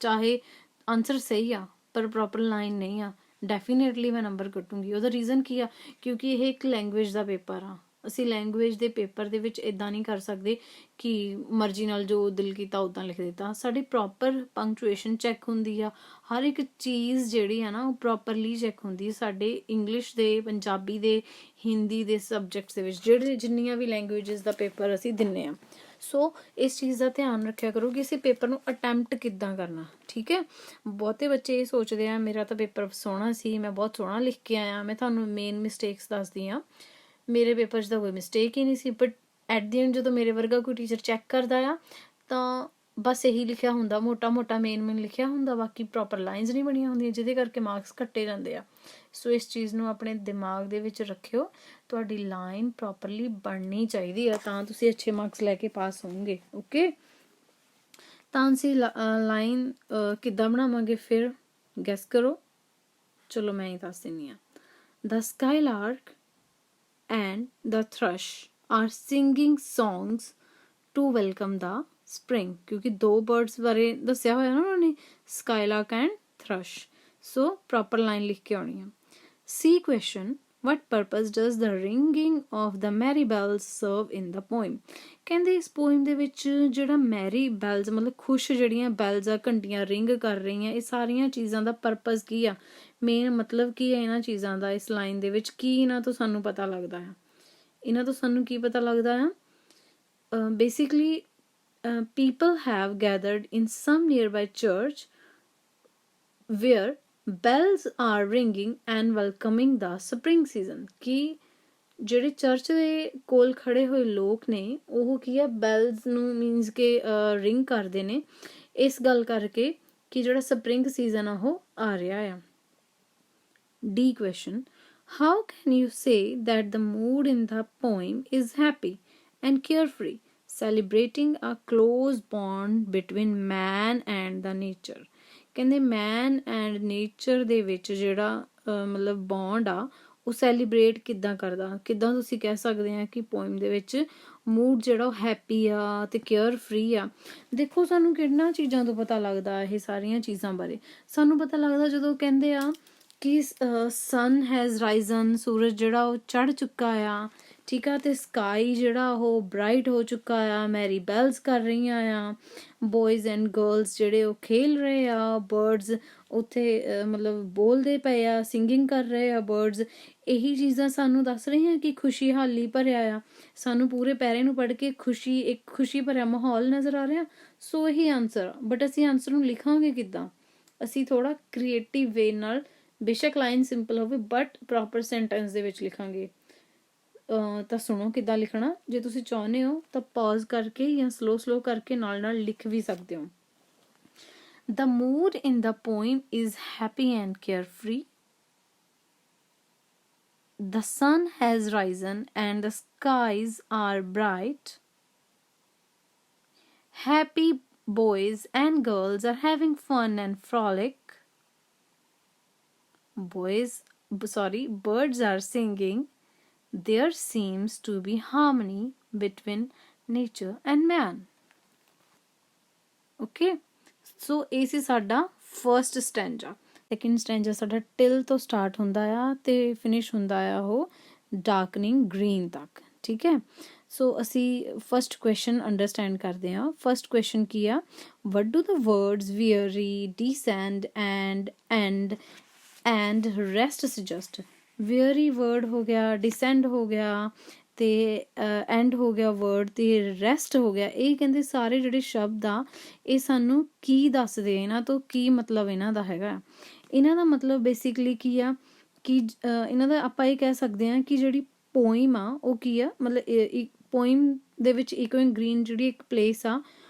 ਚਾਹੇ ਆਨਸਰ ਸਹੀ ਆ ਪਰ ਪ੍ਰੋਪਰ ਲਾਈਨ ਨਹੀਂ ਆ, ਡੈਫੀਨੇਟਲੀ ਮੈਂ ਨੰਬਰ ਕੱਟੂੰਗੀ। ਉਹਦਾ ਰੀਜ਼ਨ ਕੀ ਆ, ਕਿਉਂਕਿ ਇਹ ਇੱਕ ਲੈਂਗੁਏਜ ਦਾ ਪੇਪਰ ਆ ਅਸੀਂ ਲੈਂਗੁਏਜ ਦੇ ਪੇਪਰ ਦੇ ਵਿੱਚ ਇਦਾਂ ਨਹੀਂ ਕਰ ਸਕਦੇ ਕਿ ਮਰਜ਼ੀ ਨਾਲ ਜੋ ਦਿਲ ਕੀਤਾ ਉੱਦਾਂ ਲਿਖ ਦਿੱਤਾ। ਸਾਡੀ ਪ੍ਰੋਪਰ ਪੰਕਚੁਏਸ਼ਨ ਚੈੱਕ ਹੁੰਦੀ ਆ, ਹਰ ਇੱਕ ਚੀਜ਼ ਜਿਹੜੀ ਆ ਨਾ ਉਹ ਪ੍ਰੋਪਰਲੀ ਚੈੱਕ ਹੁੰਦੀ ਸਾਡੇ ਇੰਗਲਿਸ਼ ਦੇ, ਪੰਜਾਬੀ ਦੇ, ਹਿੰਦੀ ਦੇ ਸਬਜੈਕਟਸ ਦੇ ਵਿੱਚ, ਜਿਹੜੇ ਜਿੰਨੀਆਂ ਵੀ ਲੈਂਗੁਏਜਸ ਦਾ ਪੇਪਰ ਅਸੀਂ ਦਿੰਦੇ ਹਾਂ। ਸੋ ਇਸ ਚੀਜ਼ ਦਾ ਧਿਆਨ ਰੱਖਿਆ ਕਰੋ ਕਿ ਅਸੀਂ ਪੇਪਰ ਨੂੰ ਅਟੈਂਪਟ ਕਿੱਦਾਂ ਕਰਨਾ, ਠੀਕ ਹੈ। ਬਹੁਤੇ ਬੱਚੇ ਇਹ ਸੋਚਦੇ ਆ ਮੇਰਾ ਤਾਂ ਪੇਪਰ ਸੋਹਣਾ ਸੀ, ਮੈਂ ਬਹੁਤ ਸੋਹਣਾ ਲਿਖ ਕੇ ਆਇਆ। ਮੈਂ ਤੁਹਾਨੂੰ ਮੇਨ ਮਿਸਟੇਕਸ ਦੱਸਦੀ ਹਾਂ। ਮੇਰੇ ਪੇਪਰ 'ਚ ਤਾਂ ਕੋਈ ਮਿਸਟੇਕ ਹੀ ਨਹੀਂ ਸੀ, ਬਟ ਐਟ ਦੀ ਐਂਡ ਜਦੋਂ ਮੇਰੇ ਵਰਗਾ ਕੋਈ ਟੀਚਰ ਚੈੱਕ ਕਰਦਾ ਆ ਤਾਂ ਬਸ ਇਹੀ ਲਿਖਿਆ ਹੁੰਦਾ, ਮੋਟਾ ਮੋਟਾ ਮੇਨ ਲਿਖਿਆ ਹੁੰਦਾ, ਬਾਕੀ ਪ੍ਰੋਪਰ ਲਾਈਨਸ ਨਹੀਂ ਬਣੀਆਂ ਹੁੰਦੀਆਂ, ਜਿਹਦੇ ਕਰਕੇ ਮਾਰਕਸ ਕੱਟੇ ਜਾਂਦੇ ਆ। ਸੋ ਇਸ ਚੀਜ਼ ਨੂੰ ਆਪਣੇ ਦਿਮਾਗ ਦੇ ਵਿੱਚ ਰੱਖਿਓ, ਤੁਹਾਡੀ ਲਾਈਨ ਪ੍ਰੋਪਰਲੀ ਬਣਨੀ ਚਾਹੀਦੀ ਆ, ਤਾਂ ਤੁਸੀਂ ਅੱਛੇ ਮਾਰਕਸ ਲੈ ਕੇ ਪਾਸ ਹੋਵੋਗੇ। ਓਕੇ, ਤਾਂ ਅਸੀਂ ਲਾਈਨ ਕਿੱਦਾਂ ਬਣਾਵਾਂਗੇ ਫਿਰ ਗੈਸ ਕਰੋ। ਚਲੋ ਮੈਂ ਹੀ ਦੱਸ ਦਿੰਦੀ ਹਾਂ। The skylark and the thrush are singing songs to welcome the spring, ਕਿਉਂਕਿ ਦੋ ਬਰਡਸ ਬਾਰੇ ਦੱਸਿਆ ਹੋਇਆ ਨਾ ਉਹਨਾਂ ਨੇ, skylark and thrush। So proper line ਲਿਖ ਕੇ ਆਉਣੀ ਆ। C question, what purpose does the ringing of the merry bells serve in the poem? ਕਹਿੰਦੇ ਇਸ ਪੋਇਮ ਦੇ ਵਿੱਚ ਜਿਹੜਾ ਮੈਰੀ ਬੈਲਸ ਮਤਲਬ ਖੁਸ਼ ਜਿਹੜੀਆਂ ਬੈਲਸ ਆ, ਘੰਟੀਆਂ ਰਿੰਗ ਕਰ ਰਹੀਆਂ, ਇਹ ਸਾਰੀਆਂ ਚੀਜ਼ਾਂ ਦਾ ਪਰਪਸ ਕੀ ਆ, ਮੇਨ ਮਤਲਬ ਕੀ ਹੈ ਇਹਨਾਂ ਚੀਜ਼ਾਂ ਦਾ, ਇਸ ਲਾਈਨ ਦੇ ਵਿੱਚ ਕੀ ਇਹਨਾਂ ਤੋਂ ਸਾਨੂੰ ਪਤਾ ਲੱਗਦਾ ਆ। ਇਹਨਾਂ ਤੋਂ ਸਾਨੂੰ ਕੀ ਪਤਾ ਲੱਗਦਾ ਆ, basically people have gathered in some nearby church where bells are ringing and welcoming the spring season। ਕਿ ਜਿਹੜੇ ਚਰਚ ਦੇ ਕੋਲ ਖੜੇ ਹੋਏ ਲੋਕ ਨੇ ਉਹ ਕੀ ਆ, ਬੈਲਸ ਨੂੰ ਮੀਨਸ ਕਿ ਰਿੰਗ ਕਰਦੇ ਨੇ ਇਸ ਗੱਲ ਕਰਕੇ ਕਿ ਜਿਹੜਾ ਸਪਰਿੰਗ ਸੀਜ਼ਨ ਆ ਉਹ ਆ ਰਿਹਾ ਆ। D question, how can you say that the mood in the poem is happy and carefree, celebrating a close bond between man and the nature? ਕਹਿੰਦੇ ਮੈਨ ਐਂਡ ਨੇਚਰ ਦੇ ਵਿੱਚ ਜਿਹੜਾ ਮਤਲਬ ਬੌਂਡ ਆ ਉਹ ਸੈਲੀਬ੍ਰੇਟ ਕਿੱਦਾਂ ਕਰਦਾ, ਕਿੱਦਾਂ ਤੁਸੀਂ ਕਹਿ ਸਕਦੇ ਆ ਕਿ ਪੋਇਮ ਦੇ ਵਿੱਚ ਮੂਡ ਜਿਹੜਾ ਉਹ ਹੈਪੀ ਆ ਅਤੇ ਕੇਅਰ ਫਰੀ ਆ। ਦੇਖੋ ਸਾਨੂੰ ਕਿਹਨਾਂ ਚੀਜ਼ਾਂ ਤੋਂ ਪਤਾ ਲੱਗਦਾ, ਇਹ ਸਾਰੀਆਂ ਚੀਜ਼ਾਂ ਬਾਰੇ ਸਾਨੂੰ ਪਤਾ ਲੱਗਦਾ ਜਦੋਂ ਕਹਿੰਦੇ ਆ ਕਿ ਸਨ ਹੈਜ਼ ਰਾਈਜ਼ਨ, ਸੂਰਜ ਜਿਹੜਾ ਉਹ ਚੜ੍ਹ ਚੁੱਕਾ ਆ, ਠੀਕ ਆ, ਅਤੇ ਸਕਾਈ ਜਿਹੜਾ ਉਹ ਬਰਾਈਟ ਹੋ ਚੁੱਕਾ ਆ, ਮੈਰੀ ਬੈਲਸ ਕਰ ਰਹੀਆਂ ਆ, ਬੋਇਜ਼ ਐਂਡ ਗਰਲਸ ਜਿਹੜੇ ਉਹ ਖੇਲ ਰਹੇ ਆ, ਬਰਡਸ ਉੱਥੇ ਮਤਲਬ ਬੋਲਦੇ ਪਏ ਆ, ਸਿੰਗਿੰਗ ਕਰ ਰਹੇ ਆ ਬਰਡਸ। ਇਹੀ ਚੀਜ਼ਾਂ ਸਾਨੂੰ ਦੱਸ ਰਹੀਆਂ ਕਿ ਖੁਸ਼ੀ ਹਾਲੀ ਭਰਿਆ ਆ, ਸਾਨੂੰ ਪੂਰੇ ਪੈਰੇ ਨੂੰ ਪੜ੍ਹ ਕੇ ਇੱਕ ਖੁਸ਼ੀ ਭਰਿਆ ਮਾਹੌਲ ਨਜ਼ਰ ਆ ਰਿਹਾ। ਸੋ ਇਹੀ ਆਨਸਰ ਆ, ਬਟ ਅਸੀਂ ਆਨਸਰ ਨੂੰ ਲਿਖਾਂਗੇ ਕਿੱਦਾਂ, ਅਸੀਂ ਥੋੜ੍ਹਾ ਕ੍ਰੀਏਟਿਵ ਵੇ ਨਾਲ, ਬੇਸ਼ੱਕ ਲਾਈਨ ਸਿੰਪਲ ਹੋਵੇ ਬਟ ਪ੍ਰੋਪਰ ਸੈਂਟੈਂਸ ਦੇ ਵਿੱਚ ਲਿਖਾਂਗੇ। ਤਾਂ ਸੁਣੋ ਕਿੱਦਾਂ ਲਿਖਣਾ, ਜੇ ਤੁਸੀਂ ਚਾਹੁੰਦੇ ਹੋ ਤਾਂ ਪੌਜ਼ ਕਰਕੇ ਜਾਂ ਸਲੋ ਕਰਕੇ ਨਾਲ ਲਿਖ ਵੀ ਸਕਦੇ ਹੋ। The mood in the poem is happy and carefree. The sun has risen and the skies are bright. Happy boys and girls are having fun and frolic. Birds are singing. There seems to be harmony between nature and man. Okay, so ਇਹ ਸੀ ਸਾਡਾ first stanza. Second stanza ਸਾਡਾ till ਤੋਂ start ਹੁੰਦਾ ਆ ਤੇ finish ਹੁੰਦਾ ਆ ਉਹ ਡਾਰਕਨਿੰਗ ਗ੍ਰੀਨ ਤੱਕ, ਠੀਕ ਹੈ। ਸੋ ਅਸੀਂ ਫਸਟ ਕੁਐਸਚਨ ਅੰਡਰਸਟੈਂਡ ਕਰਦੇ ਹਾਂ। ਫਸਟ ਕੁਐਸਚਨ ਕੀ ਆ, what do the words weary, descend and rest suggest. Weary word ਹੋ ਗਿਆ, ਡਿਸੈਂਡ ਹੋ ਗਿਆ, ਅਤੇ ਐਂਡ ਹੋ ਗਿਆ ਵਰਡ, ਅਤੇ ਰੈਸਟ ਹੋ ਗਿਆ। ਇਹ ਕਹਿੰਦੇ ਸਾਰੇ ਜਿਹੜੇ ਸ਼ਬਦ ਆ ਇਹ ਸਾਨੂੰ ਕੀ ਦੱਸਦੇ, ਇਹਨਾਂ ਤੋਂ ਕੀ ਮਤਲਬ ਇਹਨਾਂ ਦਾ ਹੈਗਾ। ਇਹਨਾਂ ਦਾ ਮਤਲਬ ਬੇਸਿਕਲੀ ਕੀ ਆ ਕਿ ਇਹਨਾਂ ਦਾ ਆਪਾਂ ਇਹ ਕਹਿ ਸਕਦੇ ਹਾਂ ਕਿ ਜਿਹੜੀ ਪੋਇਮ ਆ ਉਹ ਕੀ ਆ, ਮਤਲਬ ਪੋਇਮ ਦੇ ਵਿੱਚ ਇਕੋਇੰਗ ਗ੍ਰੀਨ ਜਿਹੜੀ ਇੱਕ ਪਲੇਸ ਆ,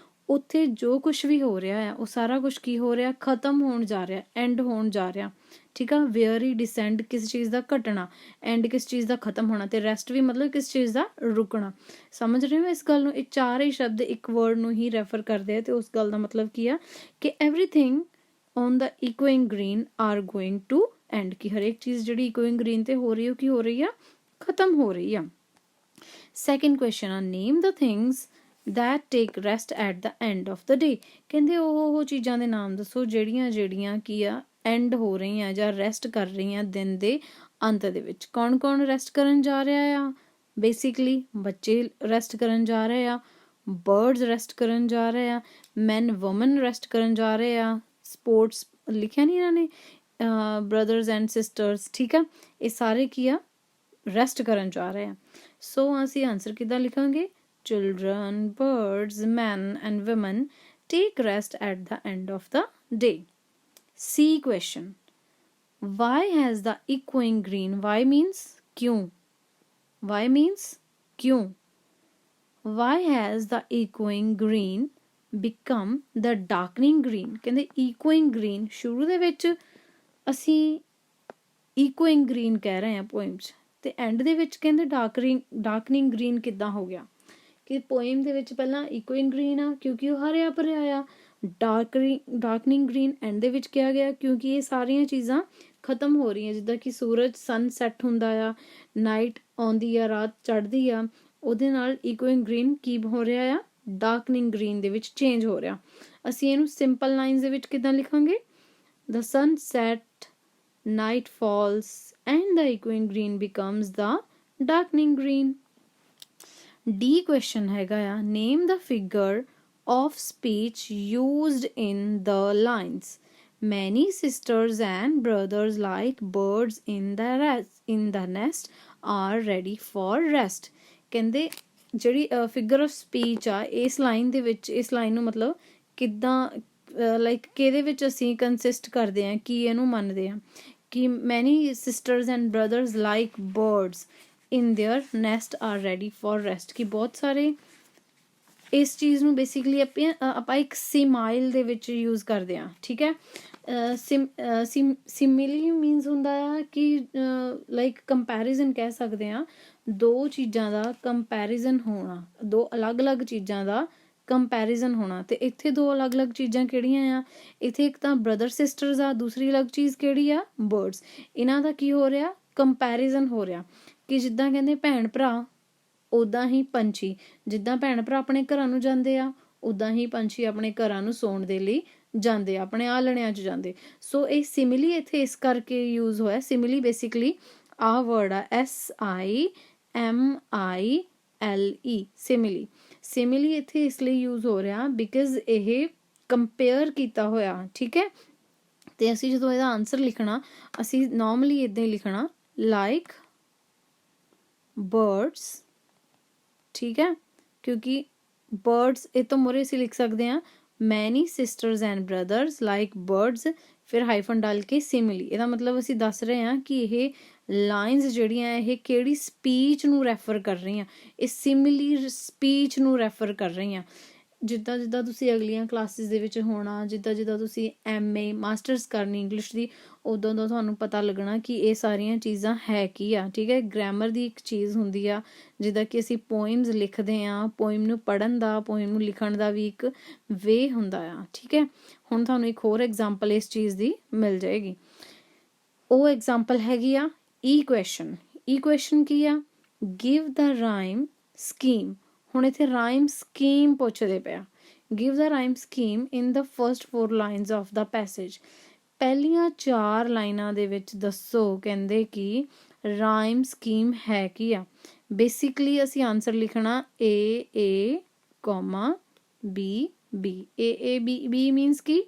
ਉੱਥੇ ਜੋ ਕੁਛ ਵੀ ਹੋ ਰਿਹਾ ਆ ਉਹ ਸਾਰਾ ਕੁਛ ਕੀ ਹੋ ਰਿਹਾ, ਖਤਮ ਹੋਣ ਜਾ ਰਿਹਾ, ਐਂਡ ਹੋਣ ਜਾ ਰਿਹਾ, ਠੀਕ ਆ। ਵੇਅਰੀ ਡਿਸੈਂਡ ਕਿਸ ਚੀਜ਼ ਦਾ ਘਟਣਾ, ਐਂਡ ਕਿਸ ਚੀਜ਼ ਦਾ ਖਤਮ ਹੋਣਾ, ਅਤੇ ਰੈਸਟ ਵੀ ਮਤਲਬ ਕਿਸ ਚੀਜ਼ ਦਾ ਰੁਕਣਾ। ਸਮਝ ਰਹੇ ਹੋ ਇਸ ਗੱਲ ਨੂੰ? ਇਹ ਚਾਰੇ ਸ਼ਬਦ ਇੱਕ ਵਰਡ ਨੂੰ ਹੀ ਰੈਫਰ ਕਰਦੇ ਆ, ਅਤੇ ਉਸ ਗੱਲ ਦਾ ਮਤਲਬ ਕੀ ਆ ਕਿ everything on the echoing green are going to end, ਕਿ ਹਰੇਕ ਚੀਜ਼ ਜਿਹੜੀ ਇਕੋਇੰਗ ਗ੍ਰੀਨ 'ਤੇ ਹੋ ਰਹੀ ਉਹ ਕੀ ਹੋ ਰਹੀ ਆ, ਖਤਮ ਹੋ ਰਹੀ ਆ। ਸੈਕਿੰਡ ਕੁਐਸਚਨ ਆ, name the things that take rest at the end of the day। ਕਹਿੰਦੇ ਉਹ ਚੀਜ਼ਾਂ ਦੇ ਨਾਮ ਦੱਸੋ ਜਿਹੜੀਆਂ ਕੀ ਆ ਐਂਡ ਹੋ ਰਹੀਆਂ ਜਾਂ ਰੈਸਟ ਕਰ ਰਹੀਆਂ ਦਿਨ ਦੇ ਅੰਤ ਦੇ ਵਿੱਚ। ਕੌਣ ਰੈਸਟ ਕਰਨ ਜਾ ਰਿਹਾ ਆ, ਬੇਸਿਕਲੀ ਬੱਚੇ ਰੈਸਟ ਕਰਨ ਜਾ ਰਹੇ ਆ, ਬਰਡਸ ਰੈਸਟ ਕਰਨ ਜਾ ਰਹੇ ਆ, ਮੈਨ ਵੂਮਨ ਰੈਸਟ ਕਰਨ ਜਾ ਰਹੇ ਆ, ਸਪੋਰਟਸ ਲਿਖਿਆ ਨਹੀਂ ਇਹਨਾਂ ਨੇ, ਬ੍ਰਦਰਸ ਐਂਡ ਸਿਸਟਰਸ, ਠੀਕ ਆ, ਇਹ ਸਾਰੇ ਕੀ ਆ, ਰੈਸਟ ਕਰਨ ਜਾ ਰਹੇ ਆ। ਸੋ ਅਸੀਂ ਆਨਸਰ ਕਿੱਦਾਂ ਲਿਖਾਂਗੇ? Children, birds, man and woman take rest at the end of the day. C question, why has the echoing green, why means kyun, why means kyun, why has the echoing green become the darkening green? ਕਹਿੰਦੇ echoing green ਸ਼ੁਰੂ ਦੇ ਵਿੱਚ ਅਸੀਂ echoing green ਕਹਿ ਰਹੇ ਹਾਂ poem 'ਚ, ਤੇ ਐਂਡ ਦੇ ਵਿੱਚ ਕਹਿੰਦੇ darkening green ਕਿੱਦਾਂ ਹੋ ਗਿਆ? ਕਿ poem ਦੇ ਵਿੱਚ ਪਹਿਲਾਂ echoing green ਆ ਕਿਉਂਕਿ ਉਹ ਹਰਿਆ ਭਰਿਆ ਆ, ਡਾਰਕਨਿੰਗ ਗ੍ਰੀਨ ਐਂਡ ਦੇ ਵਿੱਚ ਕਿਹਾ ਗਿਆ ਕਿਉਂਕਿ ਇਹ ਸਾਰੀਆਂ ਚੀਜ਼ਾਂ ਖਤਮ ਹੋ ਰਹੀਆਂ, ਜਿੱਦਾਂ ਕਿ ਸੂਰਜ ਸਨਸੈਟ ਹੁੰਦਾ ਆ, ਨਾਈਟ ਆਉਂਦੀ ਆ, ਰਾਤ ਚੜ੍ਹਦੀ ਆ, ਉਹਦੇ ਨਾਲ ਇਕੋਇੰਗ ਗ੍ਰੀਨ ਕੀ ਹੋ ਰਿਹਾ ਆ, ਡਾਰਕਨਿੰਗ ਗ੍ਰੀਨ ਦੇ ਵਿੱਚ ਚੇਂਜ ਹੋ ਰਿਹਾ। ਅਸੀਂ ਇਹਨੂੰ ਸਿੰਪਲ ਲਾਈਨਸ ਦੇ ਵਿੱਚ ਕਿੱਦਾਂ ਲਿਖਾਂਗੇ? The sun set, night falls and the echoing green becomes the darkening green. D question ਹੈਗਾ ਆ, name the figure of speech used in the lines, many sisters and brothers like birds in the nest are ready for rest। ਕਹਿੰਦੇ ਜਿਹੜੀ figure of speech ਆ ਇਸ line ਦੇ ਵਿੱਚ, ਇਸ line ਨੂੰ ਮਤਲਬ ਕਿੱਦਾਂ ਲਾਈਕ ਕਿਹਦੇ ਵਿੱਚ ਅਸੀਂ ਕੰਸਿਸਟ ਕਰਦੇ ਹਾਂ, ਕੀ ਇਹਨੂੰ ਮੰਨਦੇ ਹਾਂ ਕਿ many sisters and brothers like birds in their nest are ready for rest, ਕਿ ਬਹੁਤ ਸਾਰੇ ਇਸ ਚੀਜ਼ ਨੂੰ ਬੇਸਿਕਲੀ ਆਪਾਂ ਇੱਕ ਸਿਮਾਈਲ ਦੇ ਵਿੱਚ ਯੂਜ਼ ਕਰਦੇ ਹਾਂ, ਠੀਕ ਹੈ। ਸਿਮਿਲੀ ਮੀਨਸ ਹੁੰਦਾ ਆ ਕਿ ਲਾਈਕ ਕੰਪੈਰੀਜ਼ਨ ਕਹਿ ਸਕਦੇ ਹਾਂ, ਦੋ ਚੀਜ਼ਾਂ ਦਾ ਕੰਪੈਰੀਜ਼ਨ ਹੋਣਾ, ਦੋ ਅਲੱਗ-ਅਲੱਗ ਚੀਜ਼ਾਂ ਦਾ ਕੰਪੈਰੀਜ਼ਨ ਹੋਣਾ। ਤੇ ਇੱਥੇ ਦੋ ਅਲੱਗ-ਅਲੱਗ ਚੀਜ਼ਾਂ ਕਿਹੜੀਆਂ ਆ? ਇੱਥੇ ਇੱਕ ਤਾਂ ਬ੍ਰਦਰ ਸਿਸਟਰਸ ਆ, ਦੂਸਰੀ ਅਲੱਗ ਚੀਜ਼ ਕਿਹੜੀ ਆ? ਬਰਡਸ। ਇਹਨਾਂ ਦਾ ਕੀ ਹੋ ਰਿਹਾ? ਕੰਪੈਰੀਜ਼ਨ ਹੋ ਰਿਹਾ ਕਿ ਜਿੱਦਾਂ ਕਹਿੰਦੇ ਭੈਣ ਭਰਾ ਉੱਦਾਂ ਹੀ ਪੰਛੀ, ਜਿੱਦਾਂ ਭੈਣ ਭਰਾ ਆਪਣੇ ਘਰਾਂ ਨੂੰ ਜਾਂਦੇ ਆ ਉੱਦਾਂ ਹੀ ਪੰਛੀ ਆਪਣੇ ਘਰਾਂ ਨੂੰ ਸੌਣ ਦੇ ਲਈ ਜਾਂਦੇ ਆ, ਆਪਣੇ ਆਲਣਿਆਂ 'ਚ ਜਾਂਦੇ। ਸੋ ਇਹ ਸਿਮਿਲੀ ਇੱਥੇ ਇਸ ਕਰਕੇ ਯੂਜ਼ ਹੋਇਆ। ਸਿਮਿਲੀ ਬੇਸਿਕਲੀ ਆਹ ਵਰਡ ਆ SIMILE, ਸਿਮਿਲੀ। ਸਿਮਿਲੀ ਇੱਥੇ ਇਸ ਲਈ ਯੂਜ਼ ਹੋ ਰਿਹਾ ਬਿਕੋਜ਼ ਇਹ ਕੰਪੇਅਰ ਕੀਤਾ ਹੋਇਆ, ਠੀਕ ਹੈ। ਤੇ ਅਸੀਂ ਜਦੋਂ ਇਹਦਾ ਆਨਸਰ ਲਿਖਣਾ, ਅਸੀਂ ਨੋਰਮਲੀ ਇੱਦਾਂ ਹੀ ਲਿਖਣਾ, ਲਾਈਕ ਬਰਡਸ, ਠੀਕ ਹੈ, ਕਿਉਂਕਿ ਬਰਡਸ ਇਹ ਤੋਂ ਮੋਰੇ ਅਸੀਂ ਲਿਖ ਸਕਦੇ ਹਾਂ ਮੈਨੀ sisters and brothers like birds, ਫਿਰ ਹਾਈਫਨ ਡਾਲ ਕੇ ਸਿਮਿਲੀ। ਇਹਦਾ ਮਤਲਬ ਅਸੀਂ ਦੱਸ ਰਹੇ ਹਾਂ ਕਿ ਇਹ ਲਾਈਨਸ ਜਿਹੜੀਆਂ ਇਹ ਕਿਹੜੀ ਸਪੀਚ ਨੂੰ ਰੈਫਰ ਕਰ ਰਹੀਆਂ, ਇਹ ਸਿਮਿਲੀ ਸਪੀਚ ਨੂੰ ਰੈਫਰ ਕਰ ਰਹੀਆਂ। ਜਿੱਦਾਂ ਜਿੱਦਾਂ ਤੁਸੀਂ ਅਗਲੀਆਂ ਕਲਾਸਿਸ ਦੇ ਵਿੱਚ ਹੋਣਾ, ਜਿੱਦਾਂ ਜਿੱਦਾਂ ਤੁਸੀਂ MA ਮਾਸਟਰਸ ਕਰਨੀ ਇੰਗਲਿਸ਼ ਦੀ, ਉਦੋਂ ਤੋਂ ਤੁਹਾਨੂੰ ਪਤਾ ਲੱਗਣਾ ਕਿ ਇਹ ਸਾਰੀਆਂ ਚੀਜ਼ਾਂ ਹੈ ਕੀ ਆ, ਠੀਕ ਹੈ। ਗ੍ਰਾਮਰ ਦੀ ਇੱਕ ਚੀਜ਼ ਹੁੰਦੀ ਆ, ਜਿੱਦਾਂ ਕਿ ਅਸੀਂ ਪੋਇਮਸ ਲਿਖਦੇ ਹਾਂ, ਪੋਇਮ ਨੂੰ ਪੜ੍ਹਨ ਦਾ, ਪੋਇਮ ਨੂੰ ਲਿਖਣ ਦਾ ਵੀ ਇੱਕ ਵੇ ਹੁੰਦਾ ਆ, ਠੀਕ ਹੈ। ਹੁਣ ਤੁਹਾਨੂੰ ਇੱਕ ਹੋਰ ਐਗਜ਼ਾਮਪਲ ਇਸ ਚੀਜ਼ ਦੀ ਮਿਲ ਜਾਏਗੀ। ਉਹ ਐਗਜ਼ਾਮਪਲ ਹੈਗੀ ਆ ਈ ਕੁਐਸਚਨ। ਈ ਕੁਐਸਚਨ ਕੀ ਆ? Give the rhyme scheme. ਹੁਣ ਇੱਥੇ ਰਾਈਮ ਸਕੀਮ ਪੁੱਛਦੇ ਪਿਆ। Give the rhyme scheme in the first 4 lines of the passage. ਪਹਿਲੀਆਂ 4 ਲਾਈਨਾਂ ਦੇ ਵਿੱਚ ਦੱਸੋ, ਕਹਿੰਦੇ ਕਿ ਰਾਈਮ ਸਕੀਮ ਹੈ ਕੀ ਆ। ਬੇਸਿਕਲੀ ਅਸੀਂ ਆਨਸਰ ਲਿਖਣਾ AA, BB। AABB ਮੀਨਸ ਕਿ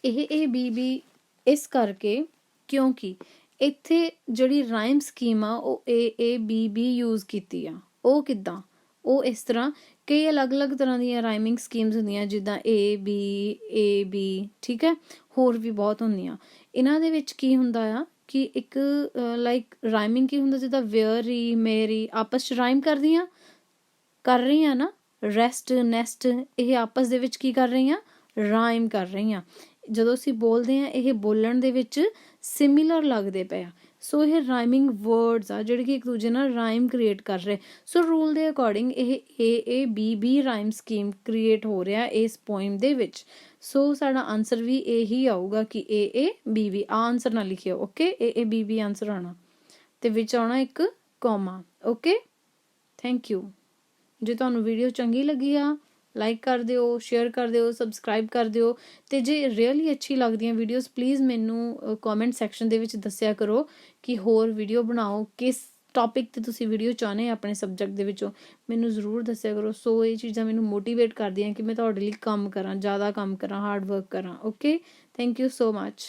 AABB ਇਸ ਕਰਕੇ ਕਿਉਂਕਿ ਇੱਥੇ ਜਿਹੜੀ ਰਾਈਮ ਸਕੀਮ ਆ ਉਹ AABB ਯੂਜ਼ ਕੀਤੀ ਆ। ਉਹ ਕਿੱਦਾਂ? ਉਹ ਇਸ ਤਰ੍ਹਾਂ, ਕਈ ਅਲੱਗ-ਅਲੱਗ ਤਰ੍ਹਾਂ ਦੀਆਂ ਰਾਈਮਿੰਗ ਸਕੀਮਸ ਹੁੰਦੀਆਂ, ਜਿੱਦਾਂ AB, ਠੀਕ ਹੈ, ਹੋਰ ਵੀ ਬਹੁਤ ਹੁੰਦੀਆਂ। ਇਹਨਾਂ ਦੇ ਵਿੱਚ ਕੀ ਹੁੰਦਾ ਆ ਕਿ ਇੱਕ ਲਾਈਕ ਰਾਈਮਿੰਗ ਕੀ ਹੁੰਦਾ, ਜਿੱਦਾਂ ਵੇਅਰੀ, ਮੇਰੀ ਆਪਸ 'ਚ ਰਾਈਮ ਕਰ ਰਹੀਆਂ ਨਾ, ਰੈਸਟ, ਨੈਸਟ, ਇਹ ਆਪਸ ਦੇ ਵਿੱਚ ਕੀ ਕਰ ਰਹੀਆਂ? ਰਾਈਮ ਕਰ ਰਹੀਆਂ। ਜਦੋਂ ਅਸੀਂ ਬੋਲਦੇ ਹਾਂ ਇਹ ਬੋਲਣ ਦੇ ਵਿੱਚ ਸਿਮਿਲਰ ਲੱਗਦੇ ਪਏ ਆ। ਸੋ ਇਹ ਰਾਈਮਿੰਗ ਵਰਡਸ ਆ ਜਿਹੜੇ ਕਿ ਇੱਕ ਦੂਜੇ ਨਾਲ ਰਾਈਮ ਕ੍ਰੀਏਟ ਕਰ ਰਹੇ। ਸੋ ਰੂਲ ਦੇ ਅਕੋਰਡਿੰਗ ਇਹ AABB ਰਾਈਮ ਸਕੀਮ ਕ੍ਰੀਏਟ ਹੋ ਰਿਹਾ ਇਸ ਪੋਇਮ ਦੇ ਵਿੱਚ। ਸੋ ਸਾਡਾ ਆਨਸਰ ਵੀ ਇਹੀ ਆਊਗਾ ਕਿ AABB। ਆਨਸਰ ਨਾ ਲਿਖਿਓ, ਓਕੇ। AABB ਆਨਸਰ ਆਉਣਾ ਤੇ ਵਿੱਚ ਆਉਣਾ ਇੱਕ ਕੌਮਾ, ਓਕੇ। Thank you. ਜੇ ਤੁਹਾਨੂੰ ਵੀਡੀਓ ਚੰਗੀ ਲੱਗੀ ਆ ਲਾਈਕ ਕਰ ਦਿਓ, ਸ਼ੇਅਰ ਕਰ ਦਿਓ, ਸਬਸਕ੍ਰਾਈਬ ਕਰ ਦਿਓ। ਅਤੇ ਜੇ ਰੀਅਲੀ ਅੱਛੀ ਲੱਗਦੀਆਂ ਵੀਡੀਓਜ਼ ਪਲੀਜ਼ ਮੈਨੂੰ ਕਮੈਂਟ ਸੈਕਸ਼ਨ ਦੇ ਵਿੱਚ ਦੱਸਿਆ ਕਰੋ ਕਿ ਹੋਰ ਵੀਡੀਓ ਬਣਾਓ, ਕਿਸ ਟੌਪਿਕ 'ਤੇ ਤੁਸੀਂ ਵੀਡੀਓ ਚਾਹੁੰਦੇ ਆਪਣੇ ਸਬਜੈਕਟ ਦੇ ਵਿੱਚੋਂ ਮੈਨੂੰ ਜ਼ਰੂਰ ਦੱਸਿਆ ਕਰੋ। ਸੋ ਇਹ ਚੀਜ਼ਾਂ ਮੈਨੂੰ ਮੋਟੀਵੇਟ ਕਰਦੀਆਂ ਕਿ ਮੈਂ ਤੁਹਾਡੇ ਲਈ ਕੰਮ ਕਰਾਂ, ਜ਼ਿਆਦਾ ਕੰਮ ਕਰਾਂ, ਹਾਰਡ ਵਰਕ ਕਰਾਂ। Okay, thank you so much.